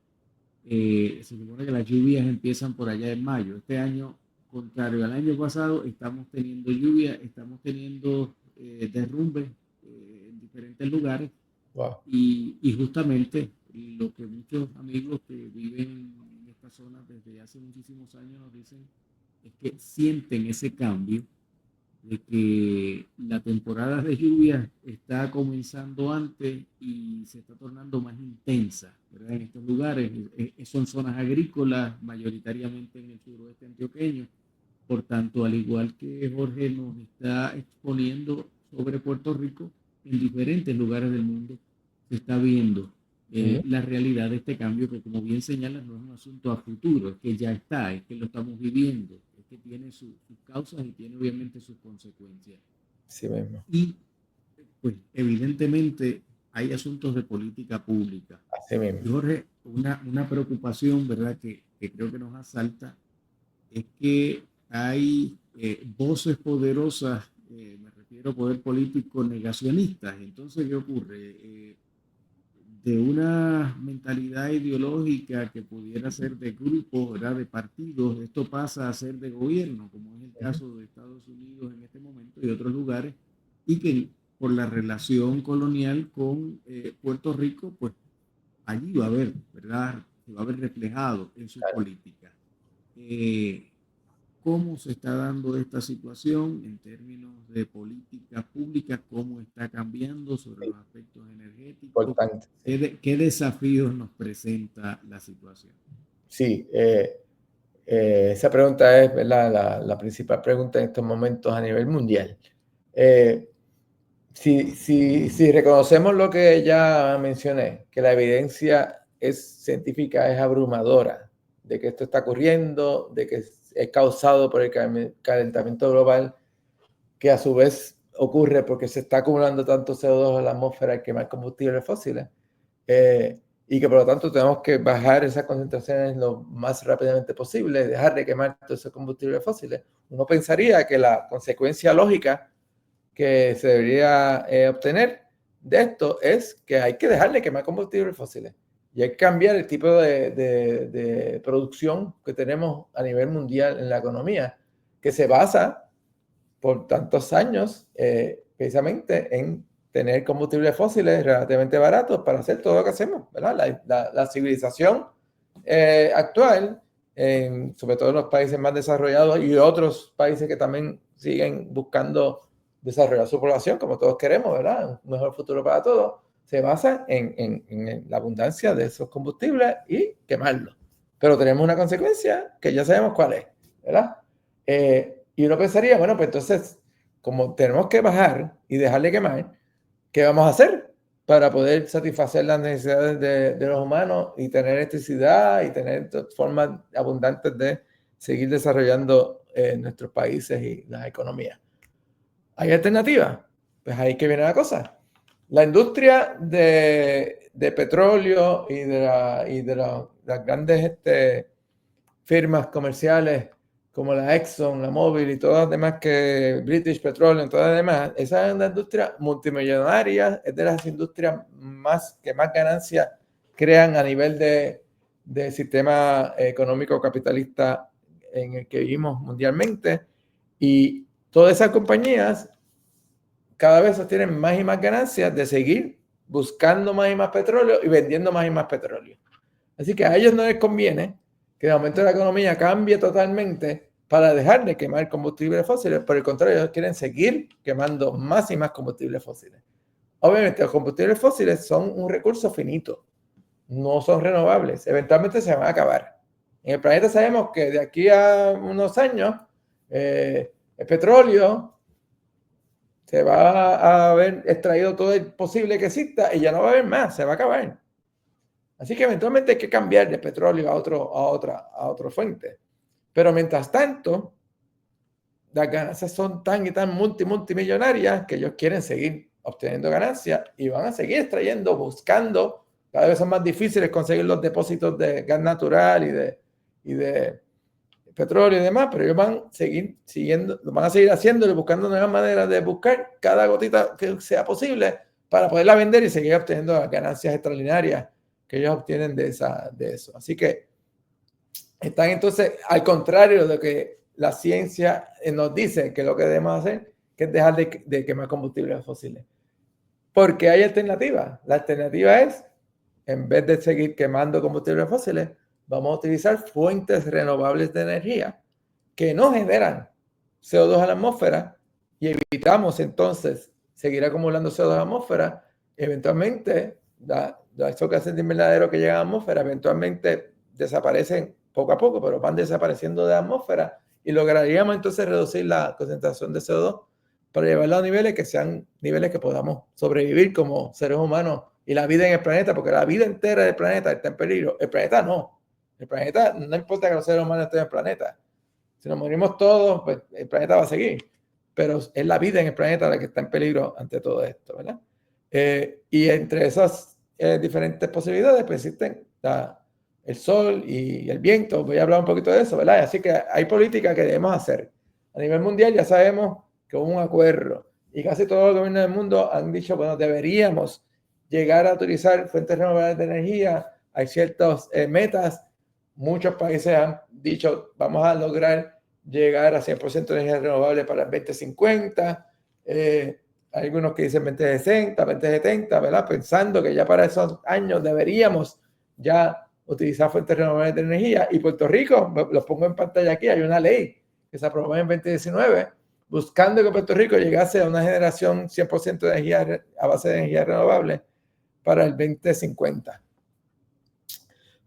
Se supone que las lluvias empiezan por allá en mayo. Este año, contrario al año pasado, estamos teniendo lluvia, estamos teniendo derrumbes en diferentes lugares. Wow. Y justamente lo que muchos amigos que viven en esta zona desde hace muchísimos años nos dicen es que sienten ese cambio, de que la temporada de lluvia está comenzando antes y se está tornando más intensa, ¿verdad? En estos lugares son zonas agrícolas, mayoritariamente en el suroeste antioqueño. Por tanto, al igual que Jorge nos está exponiendo sobre Puerto Rico, en diferentes lugares del mundo se está viendo la realidad de este cambio, que, como bien señalas, no es un asunto a futuro, es que ya está, es que lo estamos viviendo, es que tiene sus causas y tiene obviamente sus consecuencias. Sí mismo. Y pues evidentemente hay asuntos de política pública. Así mismo. Y Jorge, una preocupación, ¿verdad?, que creo que nos asalta, es que hay voces poderosas, me refiero a poder político, negacionistas. Entonces, ¿qué ocurre? De una mentalidad ideológica que pudiera ser de grupos, ¿verdad?, de partidos, esto pasa a ser de gobierno, como es el caso de Estados Unidos en este momento y otros lugares, y que por la relación colonial con Puerto Rico, pues allí va a haber, ¿verdad?, se va a ver reflejado en su política. ¿Cómo se está dando esta situación en términos de políticas públicas? ¿Cómo está cambiando sobre los aspectos energéticos? Importante. ¿Qué desafíos nos presenta la situación? Sí, esa pregunta es, ¿verdad?, la principal pregunta en estos momentos a nivel mundial. Si reconocemos lo que ya mencioné, que la evidencia científica es abrumadora de que esto está ocurriendo, de que es causado por el calentamiento global, que a su vez ocurre porque se está acumulando tanto CO2 en la atmósfera al quemar combustibles fósiles, y que por lo tanto tenemos que bajar esas concentraciones lo más rápidamente posible, dejar de quemar todos esos combustibles fósiles. Uno pensaría que la consecuencia lógica que se debería obtener de esto es que hay que dejar de quemar combustibles fósiles y hay que cambiar el tipo de producción que tenemos a nivel mundial en la economía, que se basa por tantos años precisamente en tener combustibles fósiles relativamente baratos para hacer todo lo que hacemos, ¿verdad? La civilización actual sobre todo en los países más desarrollados y otros países que también siguen buscando desarrollar su población, como todos queremos, ¿verdad? Un mejor futuro para todos, se basa en la abundancia de esos combustibles y quemarlos. Pero tenemos una consecuencia que ya sabemos cuál es, ¿verdad? Y uno pensaría, bueno, pues entonces, como tenemos que bajar y dejar de quemar, ¿qué vamos a hacer para poder satisfacer las necesidades de los humanos y tener electricidad y tener formas abundantes de seguir desarrollando nuestros países y las economías? ¿Hay alternativas? Pues ahí que viene la cosa. La industria de petróleo y de las grandes firmas comerciales como la Exxon, la Mobil y todas las demás, que British Petroleum, todas las demás, esa es una industria multimillonaria, es de las industrias que más ganancias crean a nivel de sistema económico capitalista en el que vivimos mundialmente, y todas esas compañías cada vez tienen más y más ganancias de seguir buscando más y más petróleo y vendiendo más y más petróleo. Así que a ellos no les conviene que de momento la economía cambie totalmente para dejar de quemar combustibles fósiles. Por el contrario, ellos quieren seguir quemando más y más combustibles fósiles. Obviamente, los combustibles fósiles son un recurso finito, no son renovables. Eventualmente se van a acabar. En el planeta sabemos que de aquí a unos años, el petróleo se va a haber extraído todo el posible que exista y ya no va a haber más, se va a acabar. Así que eventualmente hay que cambiar de petróleo a otra fuente. Pero mientras tanto, las ganancias son tan y tan multimillonarias que ellos quieren seguir obteniendo ganancias y van a seguir extrayendo, buscando. Cada vez son más difíciles conseguir los depósitos de gas natural y de petróleo y demás, pero ellos van a seguir haciéndolo, buscando nuevas maneras de buscar cada gotita que sea posible para poderla vender y seguir obteniendo las ganancias extraordinarias que ellos obtienen de eso. Así que están entonces, al contrario de que la ciencia nos dice que lo que debemos hacer, que es dejar de quemar combustibles fósiles. Porque hay alternativas. La alternativa es, en vez de seguir quemando combustibles fósiles, vamos a utilizar fuentes renovables de energía que no generan CO2 a la atmósfera y evitamos entonces seguir acumulando CO2 a la atmósfera. Eventualmente, esos gases de invernadero que llegan a la atmósfera eventualmente desaparecen poco a poco, pero van desapareciendo de la atmósfera y lograríamos entonces reducir la concentración de CO2 para llevarla a niveles que sean niveles que podamos sobrevivir como seres humanos y la vida en el planeta, porque la vida entera del planeta está en peligro. El planeta no. El planeta, no importa que los seres humanos estén en el planeta. Si nos morimos todos, pues el planeta va a seguir. Pero es la vida en el planeta la que está en peligro ante todo esto, ¿verdad? Y entre esas diferentes posibilidades, pues existen el sol y el viento. Voy a hablar un poquito de eso, ¿verdad? Así que hay políticas que debemos hacer. A nivel mundial ya sabemos que hubo un acuerdo y casi todos los gobiernos del mundo han dicho, bueno, deberíamos llegar a utilizar fuentes renovables de energía. Hay ciertas metas. Muchos países han dicho, vamos a lograr llegar a 100% de energía renovable para el 2050. Hay algunos que dicen 2060, 2070, ¿verdad? Pensando que ya para esos años deberíamos ya utilizar fuentes renovables de energía. Y Puerto Rico, lo pongo en pantalla aquí, hay una ley que se aprobó en 2019 buscando que Puerto Rico llegase a una generación 100% de energía a base de energía renovable para el 2050.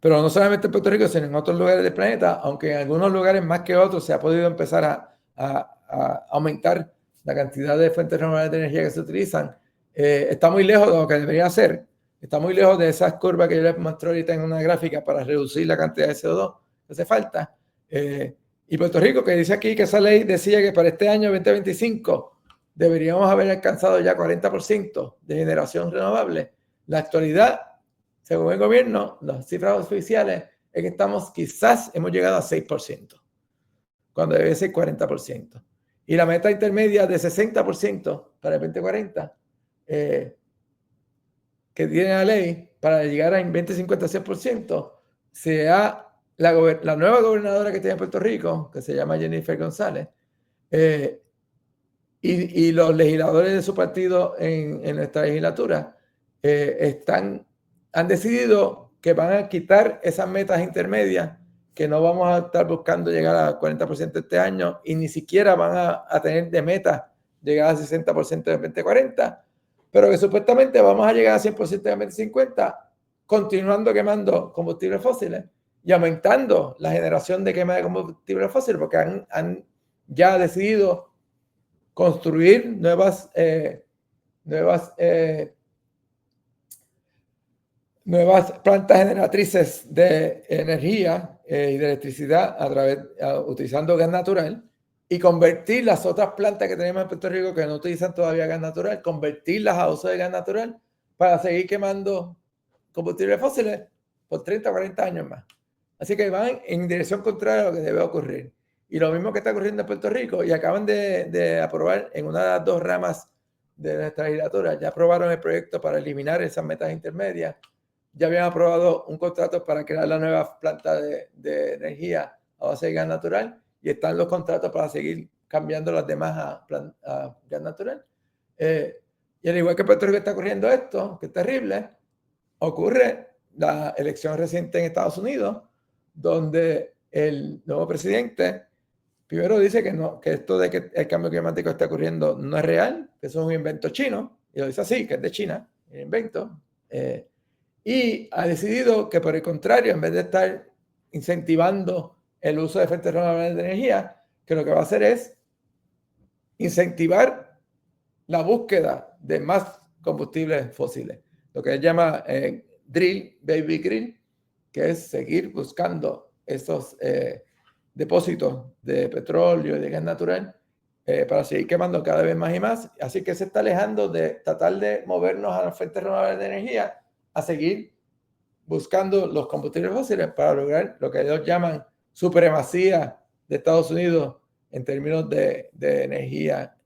Pero no solamente en Puerto Rico, sino en otros lugares del planeta, aunque en algunos lugares más que otros se ha podido empezar a aumentar la cantidad de fuentes renovables de energía que se utilizan, está muy lejos de lo que debería ser. Está muy lejos de esas curvas que yo les mostré ahorita en una gráfica para reducir la cantidad de CO2 que hace falta. Y Puerto Rico, que dice aquí que esa ley decía que para este año 2025 deberíamos haber alcanzado ya 40% de generación renovable. La actualidad, según el gobierno, las cifras oficiales es que quizás hemos llegado a 6%, cuando debe ser 40%. Y la meta intermedia de 60% para el 2040, que tiene la ley para llegar a 2050 100%, sea la nueva gobernadora que tiene Puerto Rico, que se llama Jennifer González, y los legisladores de su partido en nuestra legislatura han decidido que van a quitar esas metas intermedias que no vamos a estar buscando llegar al 40% este año y ni siquiera van a tener de meta llegar al 60% en 2040, pero que supuestamente vamos a llegar al 100% en 2050, continuando quemando combustibles fósiles y aumentando la generación de quema de combustibles fósiles, porque han ya decidido construir nuevas plantas generatrices de energía y de electricidad utilizando gas natural, y convertir las otras plantas que tenemos en Puerto Rico que no utilizan todavía gas natural, convertirlas a uso de gas natural para seguir quemando combustibles fósiles por 30 o 40 años más. Así que van en dirección contraria a lo que debe ocurrir. Y lo mismo que está ocurriendo en Puerto Rico, y acaban de aprobar en una de las dos ramas de nuestra legislatura, ya aprobaron el proyecto para eliminar esas metas intermedias. Ya habían aprobado un contrato para crear la nueva planta de energía a base de gas natural, y están los contratos para seguir cambiando las demás a gas natural. Y al igual que Puerto Rico está ocurriendo esto, que es terrible, ocurre la elección reciente en Estados Unidos, donde el nuevo presidente primero dice que esto de que el cambio climático está ocurriendo no es real, que eso es un invento chino, y lo dice así, que es de China, el invento. Y ha decidido que, por el contrario, en vez de estar incentivando el uso de fuentes renovables de energía, que lo que va a hacer es incentivar la búsqueda de más combustibles fósiles, lo que él llama drill, baby drill, que es seguir buscando esos depósitos de petróleo y de gas natural para seguir quemando cada vez más y más. Así que se está alejando de tratar de movernos a las fuentes renovables de energía, a seguir buscando los combustibles fósiles para lograr lo que ellos llaman supremacía de Estados Unidos en términos de energía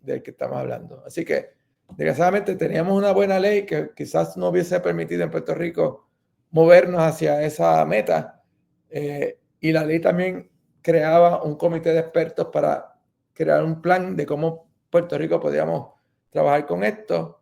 del que estamos hablando. Así que, desgraciadamente, teníamos una buena ley que quizás no hubiese permitido en Puerto Rico movernos hacia esa meta, y la ley también creaba un comité de expertos para crear un plan de cómo Puerto Rico podíamos trabajar con esto.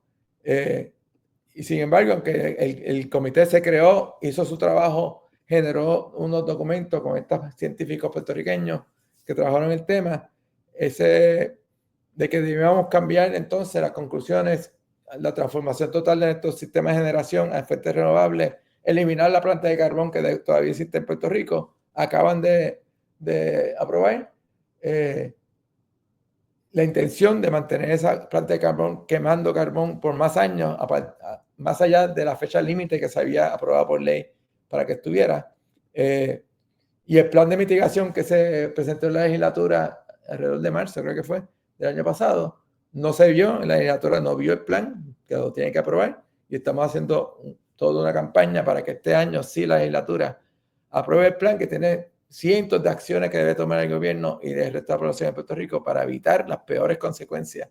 Y sin embargo, aunque el comité se creó, hizo su trabajo, generó unos documentos con estos científicos puertorriqueños que trabajaron el tema, de que debíamos cambiar entonces las conclusiones, la transformación total de nuestro sistema de generación a fuentes renovables, eliminar la planta de carbón que todavía existe en Puerto Rico, acaban de aprobar la intención de mantener esa planta de carbón quemando carbón por más años, más allá de la fecha límite que se había aprobado por ley para que estuviera. Y el plan de mitigación que se presentó en la legislatura alrededor de marzo, creo que fue, del año pasado, no se vio, en la legislatura no vio el plan, que lo tiene que aprobar, y estamos haciendo toda una campaña para que este año sí la legislatura apruebe el plan, que tiene cientos de acciones que debe tomar el gobierno y el resto de la población de Puerto Rico para evitar las peores consecuencias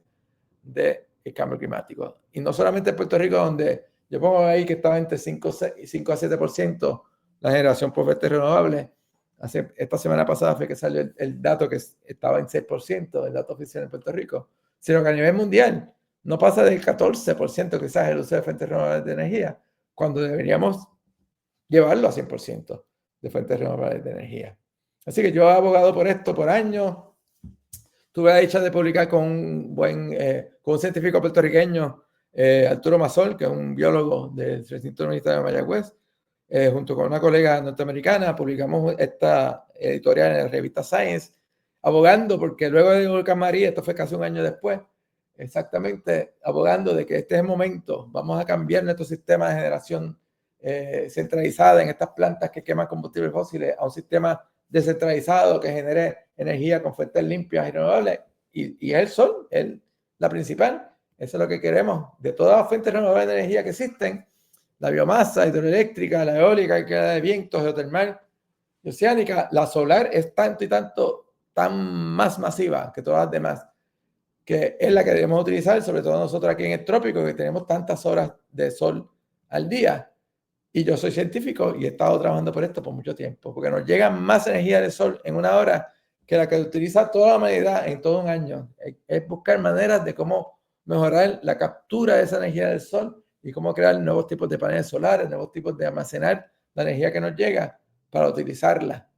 del cambio climático. Y no solamente en Puerto Rico, donde yo pongo ahí que estaba entre 5 a 7% la generación por fuentes renovables. Esta semana pasada fue que salió el dato que estaba en 6%, el dato oficial en Puerto Rico, sino que a nivel mundial no pasa del 14% quizás el uso de fuentes renovables de energía, cuando deberíamos llevarlo a 100% de fuentes renovables de energía. Así que yo he abogado por esto por años. Tuve la dicha de publicar con un científico puertorriqueño, Arturo Masol, que es un biólogo del recinto universitario de Mayagüez, junto con una colega norteamericana, publicamos esta editorial en la revista Science, abogando porque luego de Huracán María, esto fue casi un año después, exactamente, abogando de que este es el momento, vamos a cambiar nuestro sistema de generación centralizada en estas plantas que queman combustibles fósiles a un sistema descentralizado que genere energía con fuentes limpias y renovables, y el sol es la principal. Eso es lo que queremos de todas las fuentes renovables de energía que existen: la biomasa hidroeléctrica, la eólica, que de viento, geotermal y oceánica. La solar es tanto y tanto, tan más masiva que todas las demás, que es la que debemos utilizar, sobre todo nosotros aquí en el trópico, que tenemos tantas horas de sol al día. Y yo soy científico y he estado trabajando por esto por mucho tiempo, porque nos llega más energía del sol en una hora que la que utiliza toda la humanidad en todo un año. Es buscar maneras de cómo mejorar la captura de esa energía del sol y cómo crear nuevos tipos de paneles solares, nuevos tipos de almacenar la energía que nos llega para utilizarla.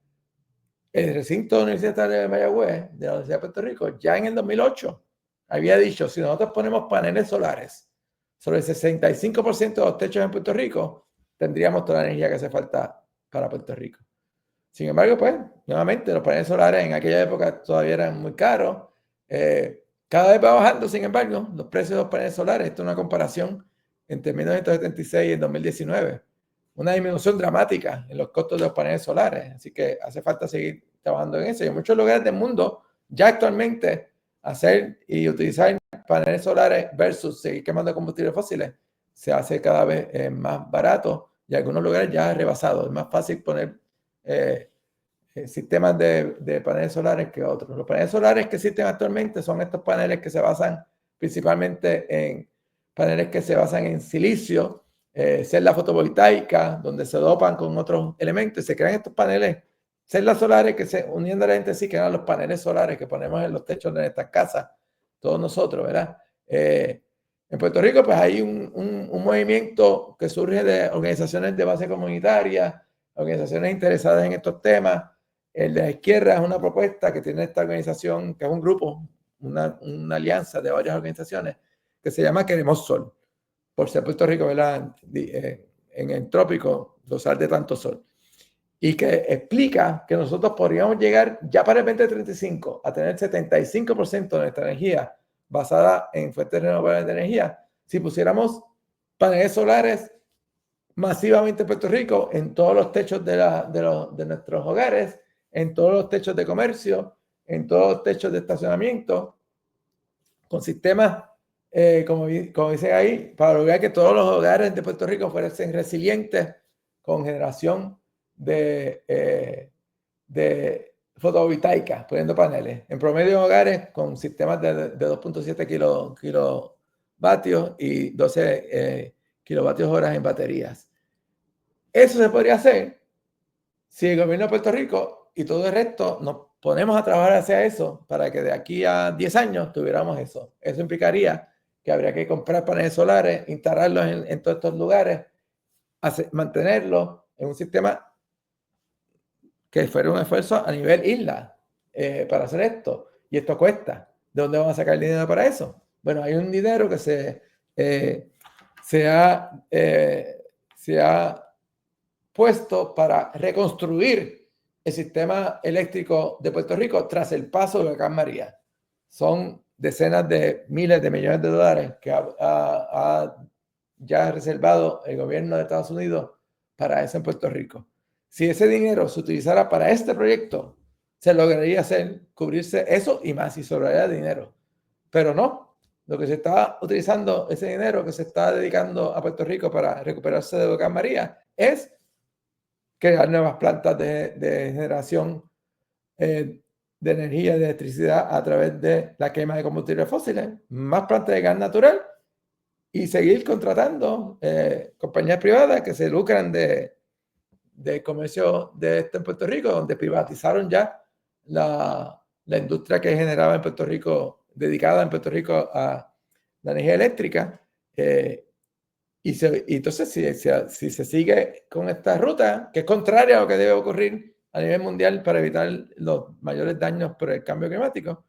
El recinto universitario de Mayagüez, de la Universidad de Puerto Rico, ya en el 2008 había dicho, si nosotros ponemos paneles solares sobre el 65% de los techos en Puerto Rico, tendríamos toda la energía que hace falta para Puerto Rico. Sin embargo, pues, nuevamente, los paneles solares en aquella época todavía eran muy caros. Cada vez va bajando, sin embargo, los precios de los paneles solares. Esto es una comparación entre 1976 y el 2019. Una disminución dramática en los costos de los paneles solares. Así que hace falta seguir trabajando en eso. Y en muchos lugares del mundo, ya actualmente, hacer y utilizar paneles solares versus seguir quemando combustibles fósiles se hace cada vez más barato y en algunos lugares ya es rebasado. Es más fácil poner sistemas de paneles solares que otros. Los paneles solares que existen actualmente son estos paneles que se basan principalmente en paneles que se basan en silicio, celdas fotovoltaicas, donde se dopan con otros elementos y se crean estos paneles, celdas solares que se uniéndole entre sí crean los paneles solares que ponemos en los techos de nuestras casas, todos nosotros, ¿verdad? En Puerto Rico, pues hay un movimiento que surge de organizaciones de base comunitaria, organizaciones interesadas en estos temas. El de la izquierda es una propuesta que tiene esta organización, que es un grupo, una alianza de varias organizaciones, que se llama Queremos Sol, por ser Puerto Rico, ¿verdad? En el trópico, gozar de tanto sol. Y que explica que nosotros podríamos llegar ya para el 2035 a tener 75% de nuestra energía basada en fuentes renovables de energía si pusiéramos paneles solares masivamente en Puerto Rico, en todos los techos de nuestros hogares, en todos los techos de comercio, en todos los techos de estacionamiento, con sistemas, como dicen ahí, para lograr que todos los hogares de Puerto Rico fuesen resilientes con generación de fotovoltaica, poniendo paneles. En promedio, hogares con sistemas de 2.7 kilovatios y 12 kilovatios horas en baterías. Eso se podría hacer si el gobierno de Puerto Rico y todo el resto nos ponemos a trabajar hacia eso para que de aquí a 10 años tuviéramos eso. Eso implicaría que habría que comprar paneles solares, instalarlos en todos estos lugares, mantenerlos en un sistema que fuera un esfuerzo a nivel isla para hacer esto. Y esto cuesta. ¿De dónde vamos a sacar el dinero para eso? Bueno, hay un dinero que se ha puesto para reconstruir el sistema eléctrico de Puerto Rico tras el paso del huracán María. Son decenas de miles de millones de dólares que ha ya reservado el gobierno de Estados Unidos para eso en Puerto Rico. Si ese dinero se utilizara para este proyecto, se lograría cubrirse eso y más, y sobraría dinero. Pero no, lo que se está utilizando, ese dinero que se está dedicando a Puerto Rico para recuperarse de huracán María, es crear nuevas plantas de generación de energía, de electricidad a través de la quema de combustibles fósiles, más plantas de gas natural y seguir contratando compañías privadas que se lucran de comercio de esto en Puerto Rico, donde privatizaron ya la industria que generaba en Puerto Rico, dedicada en Puerto Rico a la energía eléctrica. Y entonces, si se sigue con esta ruta, que es contraria a lo que debe ocurrir a nivel mundial para evitar los mayores daños por el cambio climático,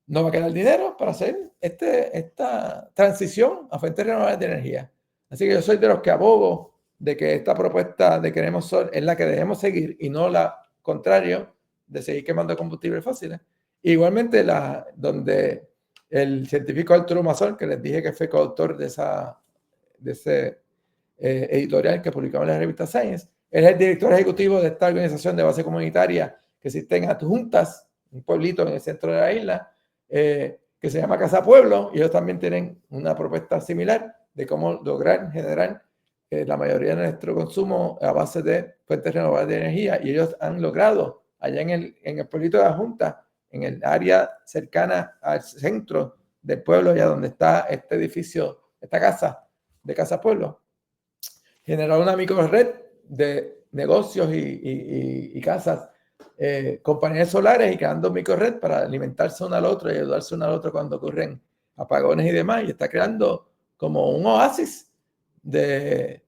no va a quedar dinero para hacer esta transición a fuentes renovables de energía. Así que yo soy de los que abogo de que esta propuesta de Queremos Sol es la que debemos seguir y no la contrario de seguir quemando combustibles fósiles. Igualmente, donde el científico Arturo Mazol, que les dije que fue coautor de ese editorial que publicamos en la revista Science, él es el director ejecutivo de esta organización de base comunitaria que existe en Adjuntas, un pueblito en el centro de la isla, que se llama Casa Pueblo, y ellos también tienen una propuesta similar de cómo lograr generar la mayoría de nuestro consumo a base de fuentes renovables de energía, y ellos han logrado allá en el pueblito de Adjuntas, en el área cercana al centro del pueblo, allá donde está este edificio, esta casa de Casa Pueblo, generar una microred de negocios y casas con paneles solares y creando microred para alimentarse uno al otro y ayudarse uno al otro cuando ocurren apagones y demás, y está creando como un oasis de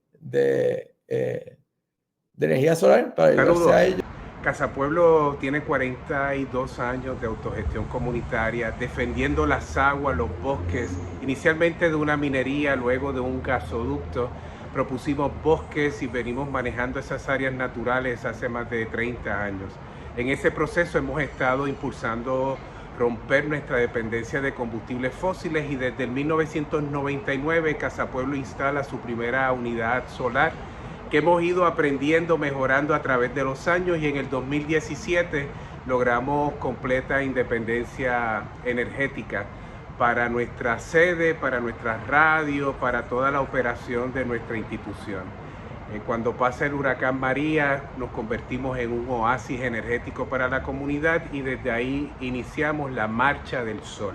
de energía solar para ayudarse a ellos. Casa Pueblo tiene 42 años de autogestión comunitaria, defendiendo las aguas, los bosques, inicialmente de una minería, luego de un gasoducto. Propusimos bosques y venimos manejando esas áreas naturales hace más de 30 años. En ese proceso hemos estado impulsando romper nuestra dependencia de combustibles fósiles y desde el 1999 Casa Pueblo instala su primera unidad solar que hemos ido aprendiendo, mejorando a través de los años, y en el 2017 logramos completa independencia energética para nuestra sede, para nuestra radio, para toda la operación de nuestra institución. Cuando pasa el huracán María, nos convertimos en un oasis energético para la comunidad y desde ahí iniciamos la Marcha del Sol.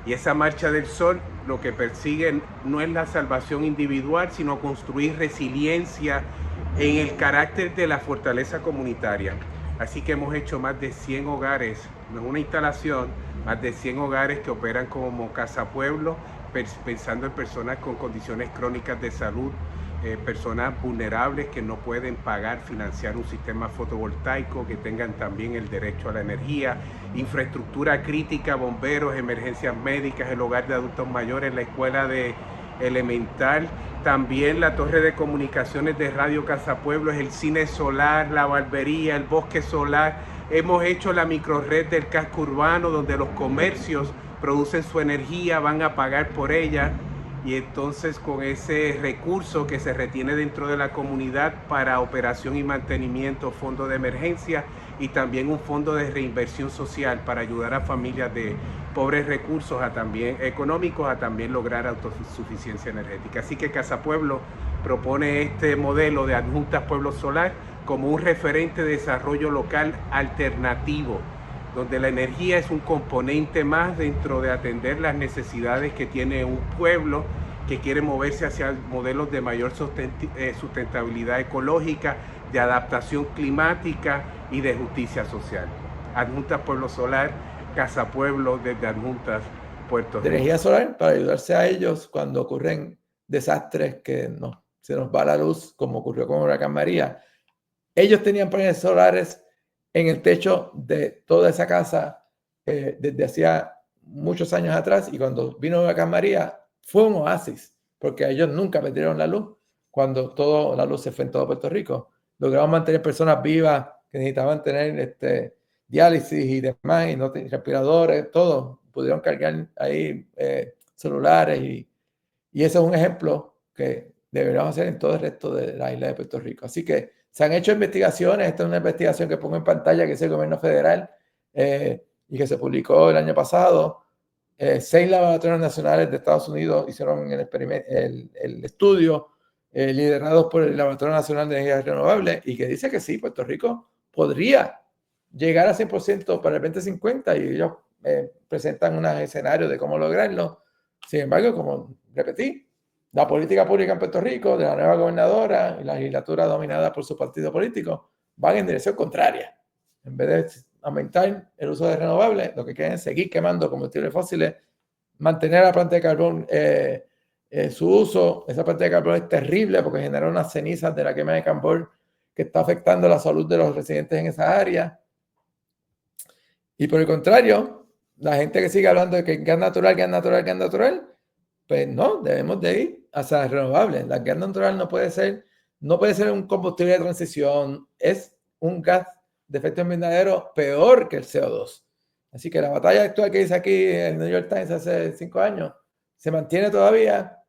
Y esa Marcha del Sol lo que persigue no es la salvación individual, sino construir resiliencia en el carácter de la fortaleza comunitaria. Así que hemos hecho más de 100 hogares, no es una instalación, más de 100 hogares que operan como Casa Pueblo, pensando en personas con condiciones crónicas de salud, personas vulnerables que no pueden pagar, financiar un sistema fotovoltaico, que tengan también el derecho a la energía, infraestructura crítica, bomberos, emergencias médicas, el hogar de adultos mayores, la escuela de elemental, también la torre de comunicaciones de Radio Casa Pueblo, es el cine solar, la barbería, el bosque solar. Hemos hecho la microred del casco urbano donde los comercios producen su energía, van a pagar por ella. Y entonces con ese recurso que se retiene dentro de la comunidad para operación y mantenimiento, fondo de emergencia y también un fondo de reinversión social para ayudar a familias de pobres recursos económicos a también lograr autosuficiencia energética. Así que Casa Pueblo propone este modelo de Adjuntas Pueblo Solar como un referente de desarrollo local alternativo, donde la energía es un componente más dentro de atender las necesidades que tiene un pueblo que quiere moverse hacia modelos de mayor sustentabilidad ecológica, de adaptación climática y de justicia social. Adjuntas Pueblo Solar, Casa Pueblo desde Adjuntas Puerto Rico. De energía solar para ayudarse a ellos cuando ocurren desastres que se nos va la luz, como ocurrió con Huracán María. Ellos tenían paneles solares en el techo de toda esa casa desde hacía muchos años atrás, y cuando vino Huracán María fue un oasis, porque ellos nunca perdieron la luz cuando toda la luz se fue en todo Puerto Rico. Logramos mantener personas vivas que necesitaban tener diálisis y demás, y no respiradores, todo. Pudieron cargar ahí celulares, y ese es un ejemplo que deberíamos hacer en todo el resto de la isla de Puerto Rico. Así que se han hecho investigaciones. Esta es una investigación que pongo en pantalla, que es el gobierno federal, y que se publicó el año pasado. 6 laboratorios nacionales de Estados Unidos hicieron el estudio, liderados por el Laboratorio Nacional de Energías Renovables, y que dice que sí, Puerto Rico podría llegar a 100% para el 2050, y ellos presentan unos escenarios de cómo lograrlo. Sin embargo, como repetí, la política pública en Puerto Rico, de la nueva gobernadora y la legislatura dominada por su partido político, van en dirección contraria. En vez de aumentar el uso de renovables, lo que quieren es seguir quemando combustibles fósiles, mantener la planta de carbón, su uso. Esa planta de carbón es terrible porque genera unas cenizas de la quema de carbón que está afectando la salud de los residentes en esa área. Y por el contrario, la gente que sigue hablando de que gas natural, pues no, debemos de ir hacia las renovables. La gas natural no puede ser un combustible de transición, es un gas de efecto invernadero peor que el CO2. Así que la batalla actual que dice aquí en el New York Times hace 5 años se mantiene todavía,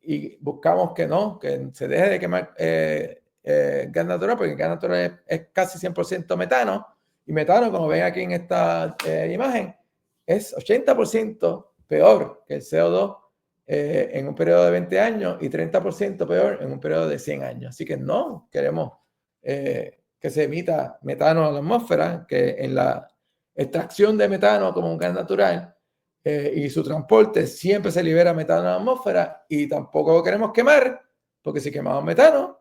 y buscamos que se deje de quemar gas natural, porque el gas natural es casi 100% metano, y metano, como ven aquí en esta imagen, es 80% peor que el CO2 en un periodo de 20 años y 30% peor en un periodo de 100 años. Así que no queremos que se emita metano a la atmósfera, que en la extracción de metano como un gas natural y su transporte siempre se libera metano a la atmósfera, y tampoco lo queremos quemar, porque si quemamos metano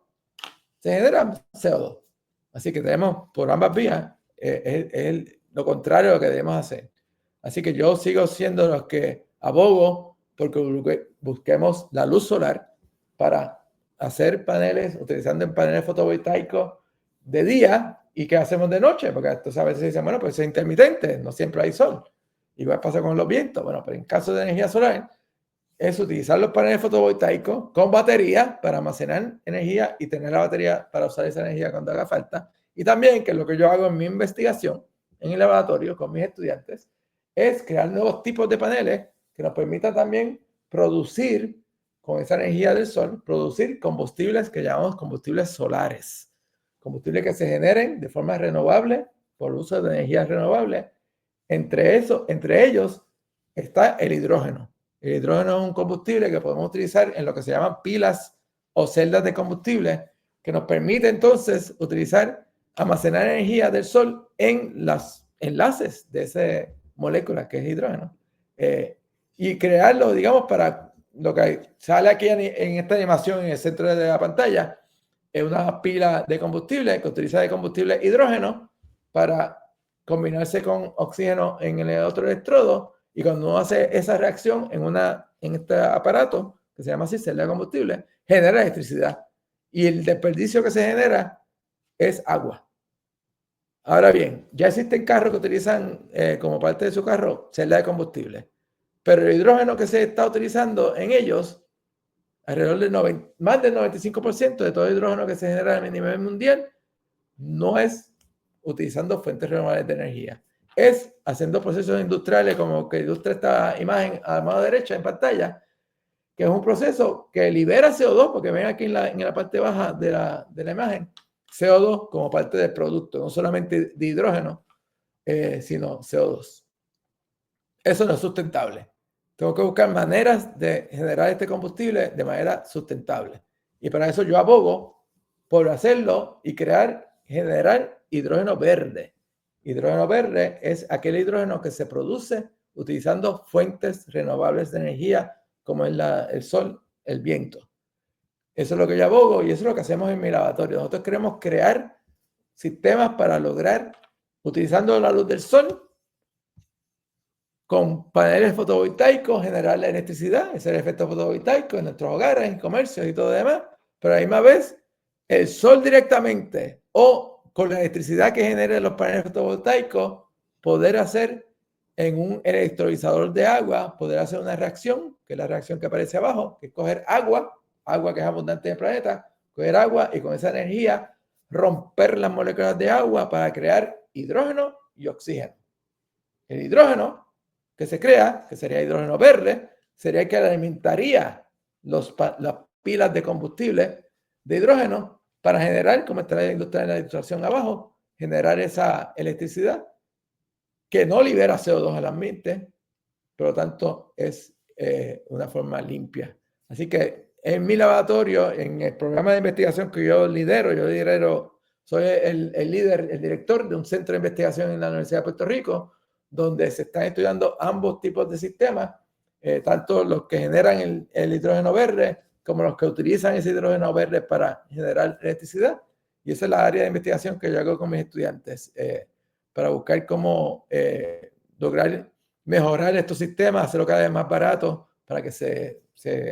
se genera CO2. Así que tenemos por ambas vías, es lo contrario a lo que debemos hacer. Así que yo sigo siendo los que abogo porque busquemos la luz solar para hacer paneles, utilizando paneles fotovoltaicos de día y qué hacemos de noche, porque entonces a veces dicen, bueno, pues es intermitente, no siempre hay sol. Igual pasa con los vientos. Bueno, pero en caso de energía solar, es utilizar los paneles fotovoltaicos con batería para almacenar energía y tener la batería para usar esa energía cuando haga falta. Y también, que es lo que yo hago en mi investigación en el laboratorio con mis estudiantes, es crear nuevos tipos de paneles que nos permitan también producir con esa energía del sol, producir combustibles que llamamos combustibles solares. Combustibles que se generen de forma renovable por uso de energías renovables. Entre ellos está el hidrógeno. El hidrógeno es un combustible que podemos utilizar en lo que se llaman pilas o celdas de combustible, que nos permite entonces almacenar energía del sol en los enlaces de esa molécula que es hidrógeno. Y crearlo, digamos, para lo que sale aquí en esta animación en el centro de la pantalla, es una pila de combustible que utiliza de combustible hidrógeno para combinarse con oxígeno en el otro electrodo, y cuando uno hace esa reacción en este aparato, que se llama así, celda de combustible, genera electricidad. Y el desperdicio que se genera es agua. Ahora bien, ya existen carros que utilizan como parte de su carro celda de combustible, pero el hidrógeno que se está utilizando en ellos, alrededor de más del 95% de todo el hidrógeno que se genera a nivel mundial, no es utilizando fuentes renovables de energía. Es haciendo procesos industriales, como que ilustra esta imagen a la mano derecha en pantalla, que es un proceso que libera CO2, porque ven aquí en la parte baja de la imagen, CO2 como parte del producto, no solamente de hidrógeno, sino CO2. Eso no es sustentable. Tengo que buscar maneras de generar este combustible de manera sustentable. Y para eso yo abogo por hacerlo y generar hidrógeno verde. Hidrógeno verde es aquel hidrógeno que se produce utilizando fuentes renovables de energía, como es el sol, el viento. Eso es lo que yo abogo y eso es lo que hacemos en mi laboratorio. Nosotros queremos crear sistemas para lograr, utilizando la luz del sol, con paneles fotovoltaicos, generar la electricidad, ese es el efecto fotovoltaico en nuestros hogares, en comercios y todo lo demás, pero a la misma vez, el sol directamente o con la electricidad que generen los paneles fotovoltaicos, poder hacer en un electrolizador de agua, poder hacer una reacción, que es la reacción que aparece abajo, que es coger agua que es abundante en el planeta, coger agua y con esa energía romper las moléculas de agua para crear hidrógeno y oxígeno. El hidrógeno que se crea, que sería hidrógeno verde, sería el que alimentaría las pilas de combustible de hidrógeno para generar, como está la industria de la ilustración abajo, generar esa electricidad que no libera CO2 al ambiente, por lo tanto es una forma limpia. Así que en mi laboratorio, en el programa de investigación que yo lidero, soy el director de un centro de investigación en la Universidad de Puerto Rico, donde se están estudiando ambos tipos de sistemas, tanto los que generan el hidrógeno verde como los que utilizan ese hidrógeno verde para generar electricidad. Y esa es la área de investigación que yo hago con mis estudiantes para buscar cómo lograr mejorar estos sistemas, hacerlo cada vez más barato para que se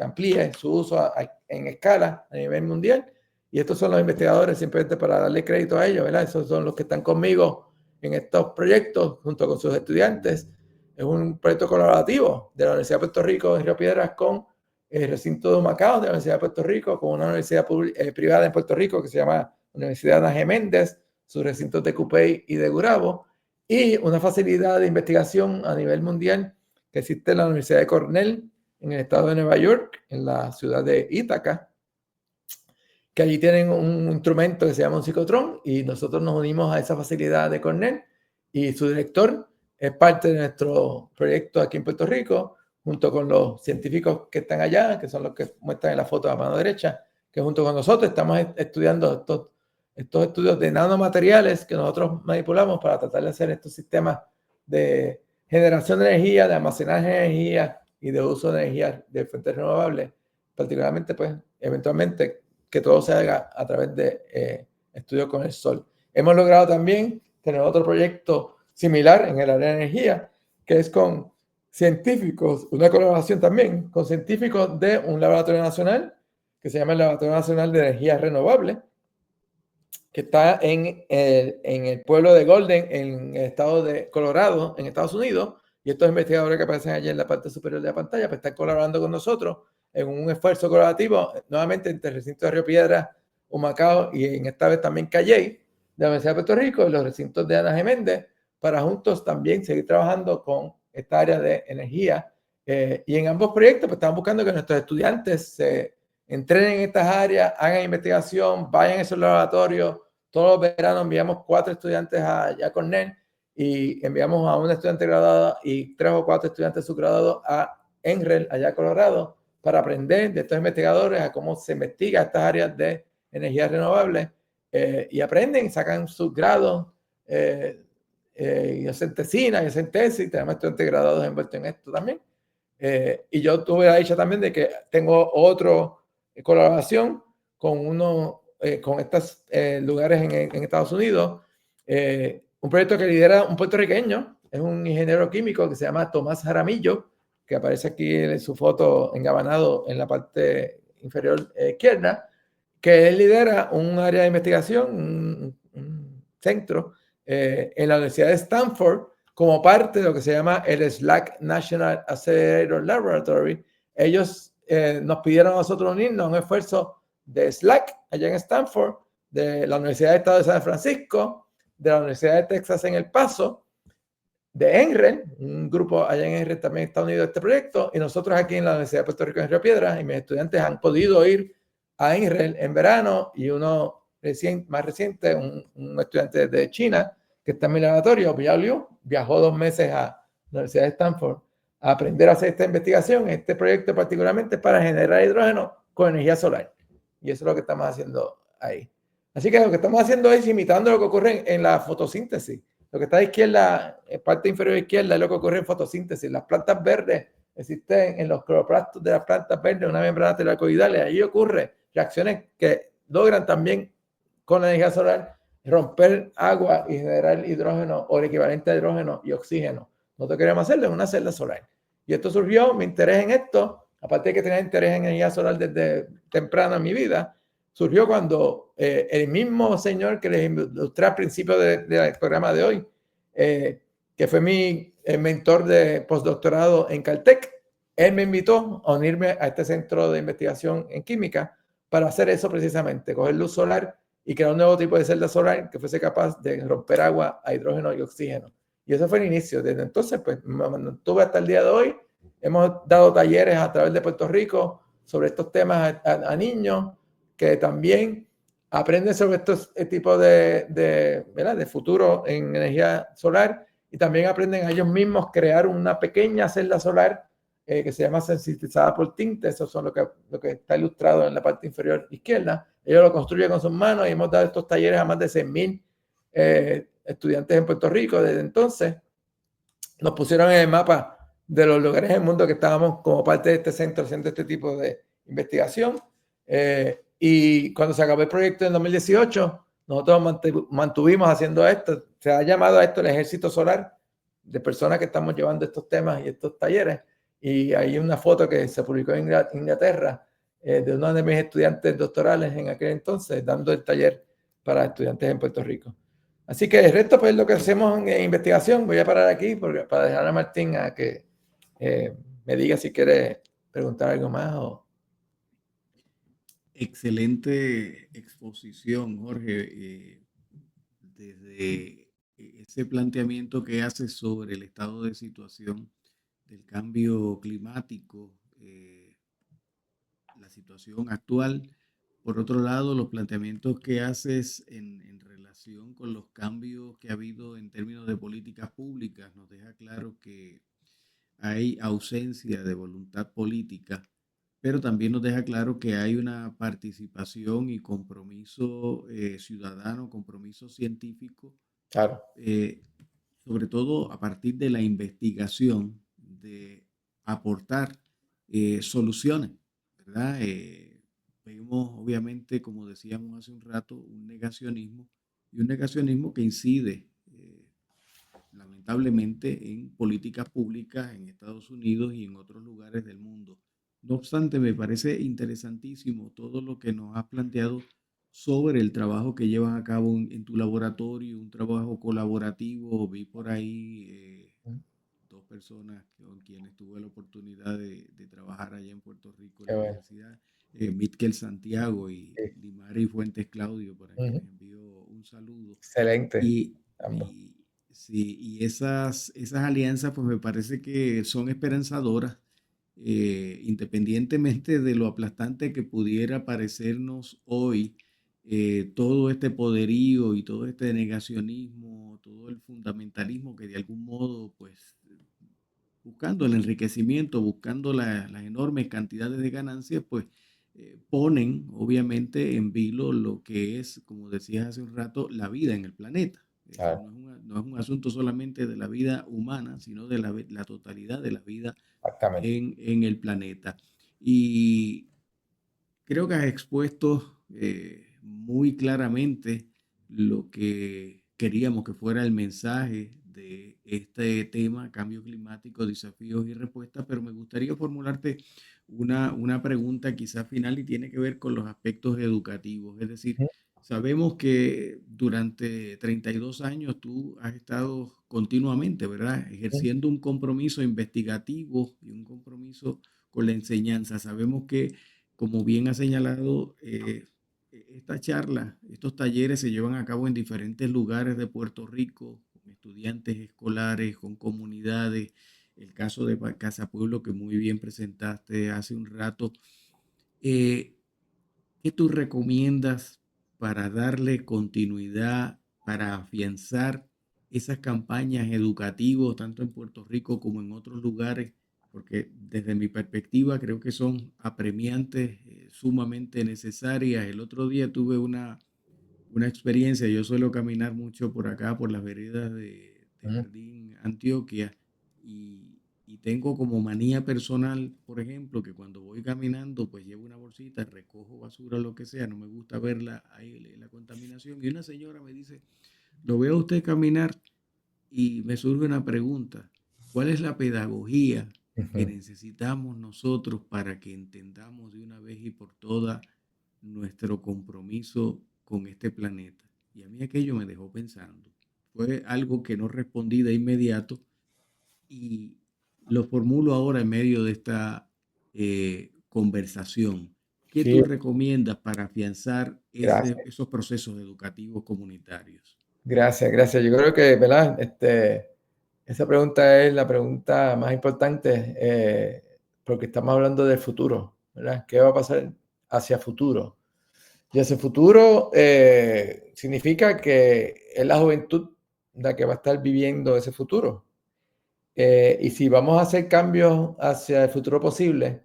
amplíe su uso en escala a nivel mundial. Y estos son los investigadores, simplemente para darle crédito a ellos, ¿verdad? Esos son los que están conmigo en estos proyectos junto con sus estudiantes. Es un proyecto colaborativo de la Universidad de Puerto Rico en Río Piedras con el recinto de Humacao de la Universidad de Puerto Rico, con una universidad privada en Puerto Rico que se llama Universidad Ana G. Méndez, sus recintos de Cupey y de Gurabo, y una facilidad de investigación a nivel mundial que existe en la Universidad de Cornell en el estado de Nueva York, en la ciudad de Ítaca, que allí tienen un instrumento que se llama un ciclotrón, y nosotros nos unimos a esa facilidad de Cornell, y su director es parte de nuestro proyecto aquí en Puerto Rico, junto con los científicos que están allá, que son los que muestran en la foto a la mano derecha, que junto con nosotros estamos estudiando estos estudios de nanomateriales que nosotros manipulamos para tratar de hacer estos sistemas de generación de energía, de almacenaje de energía y de uso de energía de fuentes renovables, particularmente, pues, eventualmente, que todo se haga a través de estudios con el sol. Hemos logrado también tener otro proyecto similar en el área de energía, que es con científicos, una colaboración también con científicos de un laboratorio nacional, que se llama el Laboratorio Nacional de Energía Renovable, que está en el pueblo de Golden, en el estado de Colorado, en Estados Unidos, y estos investigadores que aparecen allí en la parte superior de la pantalla, pues están colaborando con nosotros en un esfuerzo colaborativo, nuevamente entre el recinto de Río Piedras, Humacao y en esta vez también Calley, de la Universidad de Puerto Rico, y los recintos de Ana Geméndez, para juntos también seguir trabajando con esta área de energía. Y en ambos proyectos pues, estamos buscando que nuestros estudiantes se entrenen en estas áreas, hagan investigación, vayan a esos laboratorios. Todos los veranos enviamos 4 estudiantes a Cornell y enviamos a un estudiante graduado y 3 o 4 estudiantes subgraduados a NREL, allá a Colorado, para aprender de estos investigadores a cómo se investiga estas áreas de energía renovable y aprenden, sacan sus grados y hacen tesina y hacen tesis. Tenemos estudiantes graduados envueltos en esto también. Y yo tuve la dicha también de que tengo otra colaboración con con estos lugares en Estados Unidos. Un proyecto que lidera un puertorriqueño, es un ingeniero químico que se llama Tomás Jaramillo, que aparece aquí en su foto engabanado en la parte inferior izquierda, que él lidera un área de investigación, un centro en la Universidad de Stanford, como parte de lo que se llama el SLAC National Accelerator Laboratory. Ellos nos pidieron a nosotros unirnos a un esfuerzo de SLAC allá en Stanford, de la Universidad de Estado de San Francisco, de la Universidad de Texas en El Paso, de NREL, un grupo allá en NREL también está unido a este proyecto, y nosotros aquí en la Universidad de Puerto Rico en Río Piedras, y mis estudiantes han podido ir a NREL en verano, y uno más reciente, un estudiante de China, que está en mi laboratorio, Biao Liu, viajó 2 meses a la Universidad de Stanford a aprender a hacer esta investigación, este proyecto particularmente para generar hidrógeno con energía solar. Y eso es lo que estamos haciendo ahí. Así que lo que estamos haciendo es imitando lo que ocurre en la fotosíntesis. Lo que está a la izquierda, en parte inferior izquierda, es lo que ocurre en fotosíntesis. Las plantas verdes existen en los cloroplastos de las plantas verdes, una membrana telacoidal, y ahí ocurre reacciones que logran también con la energía solar romper agua y generar hidrógeno o el equivalente a hidrógeno y oxígeno. Nosotros queremos hacerlo en una celda solar. Y esto surgió, mi interés en esto, aparte de que tenía interés en energía solar desde temprano en mi vida, surgió cuando el mismo señor que les ilustré al principio del programa de hoy, que fue mi mentor de postdoctorado en Caltech, él me invitó a unirme a este centro de investigación en química para hacer eso precisamente, coger luz solar y crear un nuevo tipo de celda solar que fuese capaz de romper agua a hidrógeno y oxígeno. Y eso fue el inicio. Desde entonces, pues me mantuve hasta el día de hoy. Hemos dado talleres a través de Puerto Rico sobre estos temas a niños que también aprenden sobre estos tipos de futuro en energía solar y también aprenden a ellos mismos crear una pequeña celda solar que se llama sensibilizada por tinte. Eso son lo que está ilustrado en la parte inferior izquierda. Ellos lo construyen con sus manos y hemos dado estos talleres a más de 6.000 estudiantes en Puerto Rico. Desde entonces nos pusieron en el mapa de los lugares del mundo que estábamos como parte de este centro haciendo este tipo de investigación. Y cuando se acabó el proyecto en 2018, nosotros mantuvimos haciendo esto. Se ha llamado a esto el ejército solar de personas que estamos llevando estos temas y estos talleres. Y hay una foto que se publicó en Inglaterra de uno de mis estudiantes doctorales en aquel entonces, dando el taller para estudiantes en Puerto Rico. Así que el resto, pues, lo que hacemos en investigación. Voy a parar aquí para dejar a Martín a que me diga si quiere preguntar algo más. Excelente exposición, Jorge. Desde ese planteamiento que haces sobre el estado de situación del cambio climático, la situación actual. Por otro lado, los planteamientos que haces en relación con los cambios que ha habido en términos de políticas públicas nos deja claro que hay ausencia de voluntad política, pero también nos deja claro que hay una participación y compromiso ciudadano, compromiso científico, Claro. sobre todo a partir de la investigación, de aportar soluciones, ¿verdad? Vemos, obviamente, como decíamos hace un rato, un negacionismo que incide lamentablemente en políticas públicas en Estados Unidos y en otros lugares del mundo. No obstante, me parece interesantísimo todo lo que nos has planteado sobre el trabajo que llevas a cabo en tu laboratorio, un trabajo colaborativo. Vi por ahí dos personas con quienes tuve la oportunidad de trabajar allá en Puerto Rico en Qué la bueno. universidad, Mitkel Santiago y Sí. Dimari Fuentes Claudio, para quienes envío un saludo. Excelente. Y sí, y esas alianzas pues me parece que son esperanzadoras, independientemente de lo aplastante que pudiera parecernos hoy, todo este poderío y todo este negacionismo, todo el fundamentalismo que de algún modo pues buscando el enriquecimiento, buscando las enormes cantidades de ganancias, pues ponen obviamente en vilo lo que es, como decías hace un rato, la vida en el planeta. Eso no es un asunto solamente de la vida humana, sino de la totalidad de la vida en el planeta. Y creo que has expuesto muy claramente lo que queríamos que fuera el mensaje de este tema, cambio climático, desafíos y respuestas, pero me gustaría formularte una pregunta quizás final y tiene que ver con los aspectos educativos. Es decir, sabemos que durante 32 años tú has estado continuamente, ¿verdad?, ejerciendo un compromiso investigativo y un compromiso con la enseñanza. Sabemos que, como bien ha señalado, esta charla, estos talleres se llevan a cabo en diferentes lugares de Puerto Rico, con estudiantes escolares, con comunidades. El caso de Casa Pueblo, que muy bien presentaste hace un rato. ¿Qué tú recomiendas para darle continuidad, para afianzar esas campañas educativas, tanto en Puerto Rico como en otros lugares? Porque desde mi perspectiva creo que son apremiantes, sumamente necesarias. El otro día tuve una experiencia. Yo suelo caminar mucho por acá, por las veredas de Jardín, Antioquia, y tengo como manía personal, por ejemplo, que cuando voy caminando, pues llevo una bolsita, recojo basura, lo que sea, no me gusta verla ahí, la contaminación. Y una señora me dice, lo veo a usted caminar y me surge una pregunta: ¿cuál es la pedagogía que necesitamos nosotros para que entendamos de una vez y por todas nuestro compromiso con este planeta? Y a mí aquello me dejó pensando. Fue algo que no respondí de inmediato y lo formulo ahora en medio de esta conversación. ¿Qué tú recomiendas para afianzar esos procesos educativos comunitarios? Gracias. Yo creo que, ¿verdad? Esa pregunta es la pregunta más importante, porque estamos hablando del futuro, ¿verdad? ¿Qué va a pasar hacia futuro? Y ese futuro significa que es la juventud la que va a estar viviendo ese futuro. Y si vamos a hacer cambios hacia el futuro posible,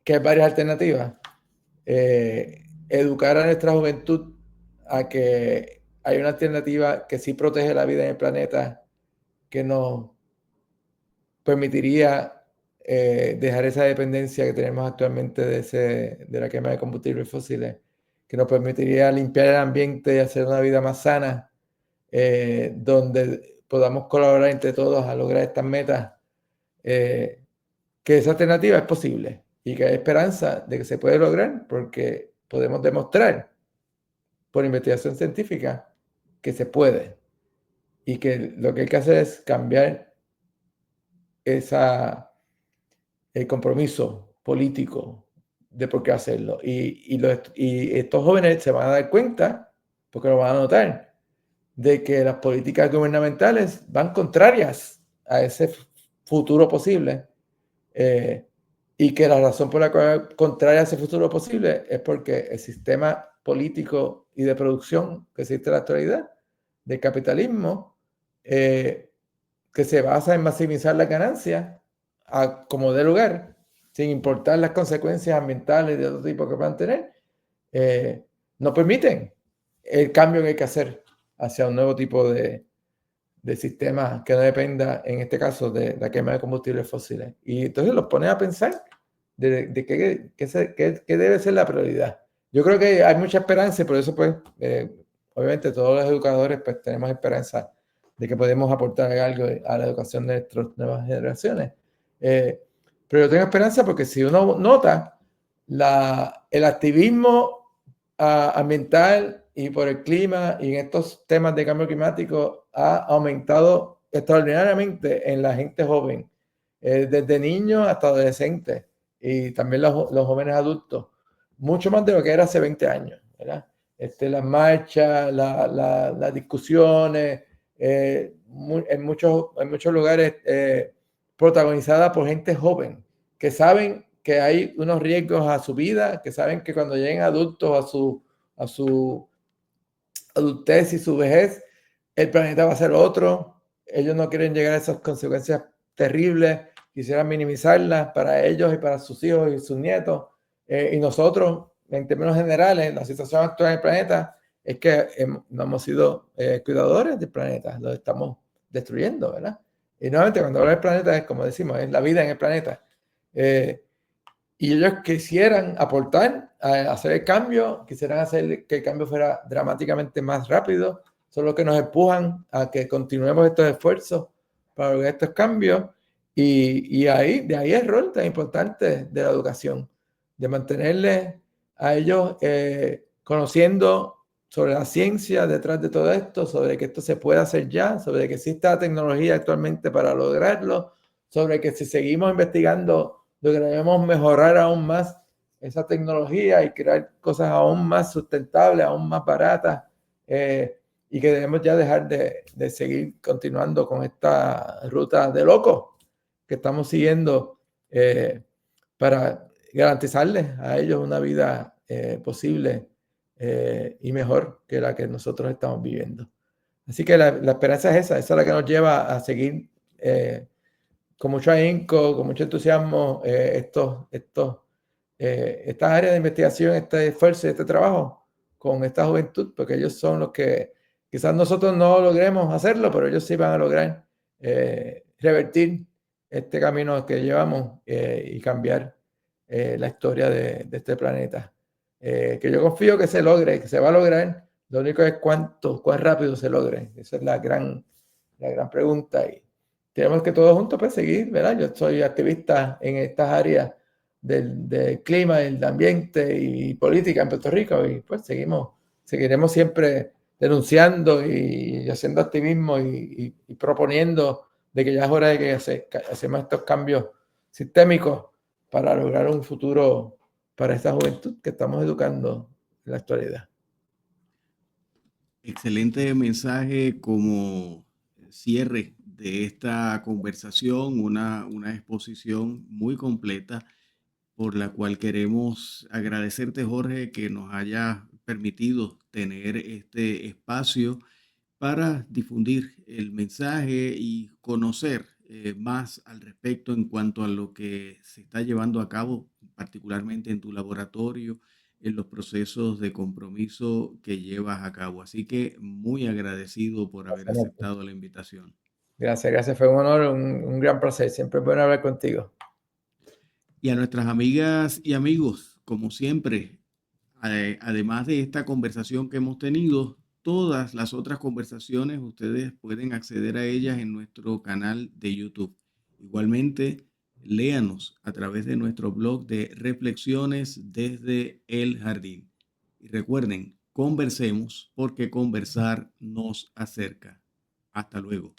que hay varias alternativas, educar a nuestra juventud a que hay una alternativa que sí protege la vida en el planeta, que nos permitiría dejar esa dependencia que tenemos actualmente de la quema de combustibles fósiles, que nos permitiría limpiar el ambiente y hacer una vida más sana, donde podamos colaborar entre todos a lograr estas metas, que esa alternativa es posible y que hay esperanza de que se puede lograr, porque podemos demostrar por investigación científica que se puede, y que lo que hay que hacer es cambiar el compromiso político de por qué hacerlo. Y estos jóvenes se van a dar cuenta, porque lo van a notar, de que las políticas gubernamentales van contrarias a ese futuro posible, y que la razón por la cual contraria a ese futuro posible es porque el sistema político y de producción que existe en la actualidad, del capitalismo, que se basa en maximizar las ganancias a como dé lugar, sin importar las consecuencias ambientales de otro tipo que puedan tener, no permiten el cambio que hay que hacer hacia un nuevo tipo de sistema que no dependa, en este caso, de la quema de combustibles fósiles. Y entonces los pone a pensar de qué debe ser la prioridad. Yo creo que hay mucha esperanza, y por eso, pues, obviamente todos los educadores pues tenemos esperanza de que podemos aportar algo a la educación de nuestras nuevas generaciones. Pero yo tengo esperanza porque si uno nota, el activismo ambiental y por el clima y en estos temas de cambio climático ha aumentado extraordinariamente en la gente joven, desde niños hasta adolescentes y también los jóvenes adultos, mucho más de lo que era hace 20 años, ¿verdad? Las marchas, las discusiones, en muchos lugares protagonizadas por gente joven que saben que hay unos riesgos a su vida, que saben que cuando lleguen adultos a su adultez y su vejez, el planeta va a ser otro. Ellos no quieren llegar a esas consecuencias terribles, quisieran minimizarlas para ellos y para sus hijos y sus nietos. Y nosotros, en términos generales, la situación actual del planeta es que no hemos sido cuidadores del planeta, lo estamos destruyendo, ¿verdad? Y nuevamente, cuando hablo del planeta, es como decimos, es la vida en el planeta. Y ellos quisieran aportar a hacer el cambio, quisieran hacer que el cambio fuera dramáticamente más rápido, son los que nos empujan a que continuemos estos esfuerzos para lograr estos cambios. Y de ahí el rol tan importante de la educación, de mantenerles a ellos conociendo sobre la ciencia detrás de todo esto, sobre que esto se puede hacer ya, sobre que existe la tecnología actualmente para lograrlo, sobre que si seguimos investigando lograremos mejorar aún más esa tecnología y crear cosas aún más sustentables, aún más baratas, y que debemos ya dejar de seguir continuando con esta ruta de locos que estamos siguiendo para garantizarles a ellos una vida posible y mejor que la que nosotros estamos viviendo. Así que la esperanza es esa es la que nos lleva a seguir con mucho ahínco, con mucho entusiasmo, estas áreas de investigación, este esfuerzo y este trabajo con esta juventud, porque ellos son los que quizás nosotros no logremos hacerlo, pero ellos sí van a lograr revertir este camino que llevamos y cambiar la historia de este planeta. Que yo confío que se logre, que se va a lograr. Lo único es cuán rápido se logre. Esa es la gran pregunta. Y tenemos que todos juntos pues, seguir, ¿verdad? Yo soy activista en estas áreas del clima, del ambiente y política en Puerto Rico y pues seguiremos siempre denunciando y haciendo activismo y proponiendo de que ya es hora de que hacemos estos cambios sistémicos para lograr un futuro para esta juventud que estamos educando en la actualidad. Excelente mensaje como cierre de esta conversación, una exposición muy completa por la cual queremos agradecerte, Jorge, que nos haya permitido tener este espacio para difundir el mensaje y conocer más al respecto en cuanto a lo que se está llevando a cabo, particularmente en tu laboratorio, en los procesos de compromiso que llevas a cabo. Así que muy agradecido por haber aceptado la invitación. Gracias. Fue un honor, un gran placer. Siempre es bueno hablar contigo. Y a nuestras amigas y amigos, como siempre, además de esta conversación que hemos tenido, todas las otras conversaciones ustedes pueden acceder a ellas en nuestro canal de YouTube. Igualmente, léanos a través de nuestro blog de Reflexiones desde el Jardín. Y recuerden, conversemos porque conversar nos acerca. Hasta luego.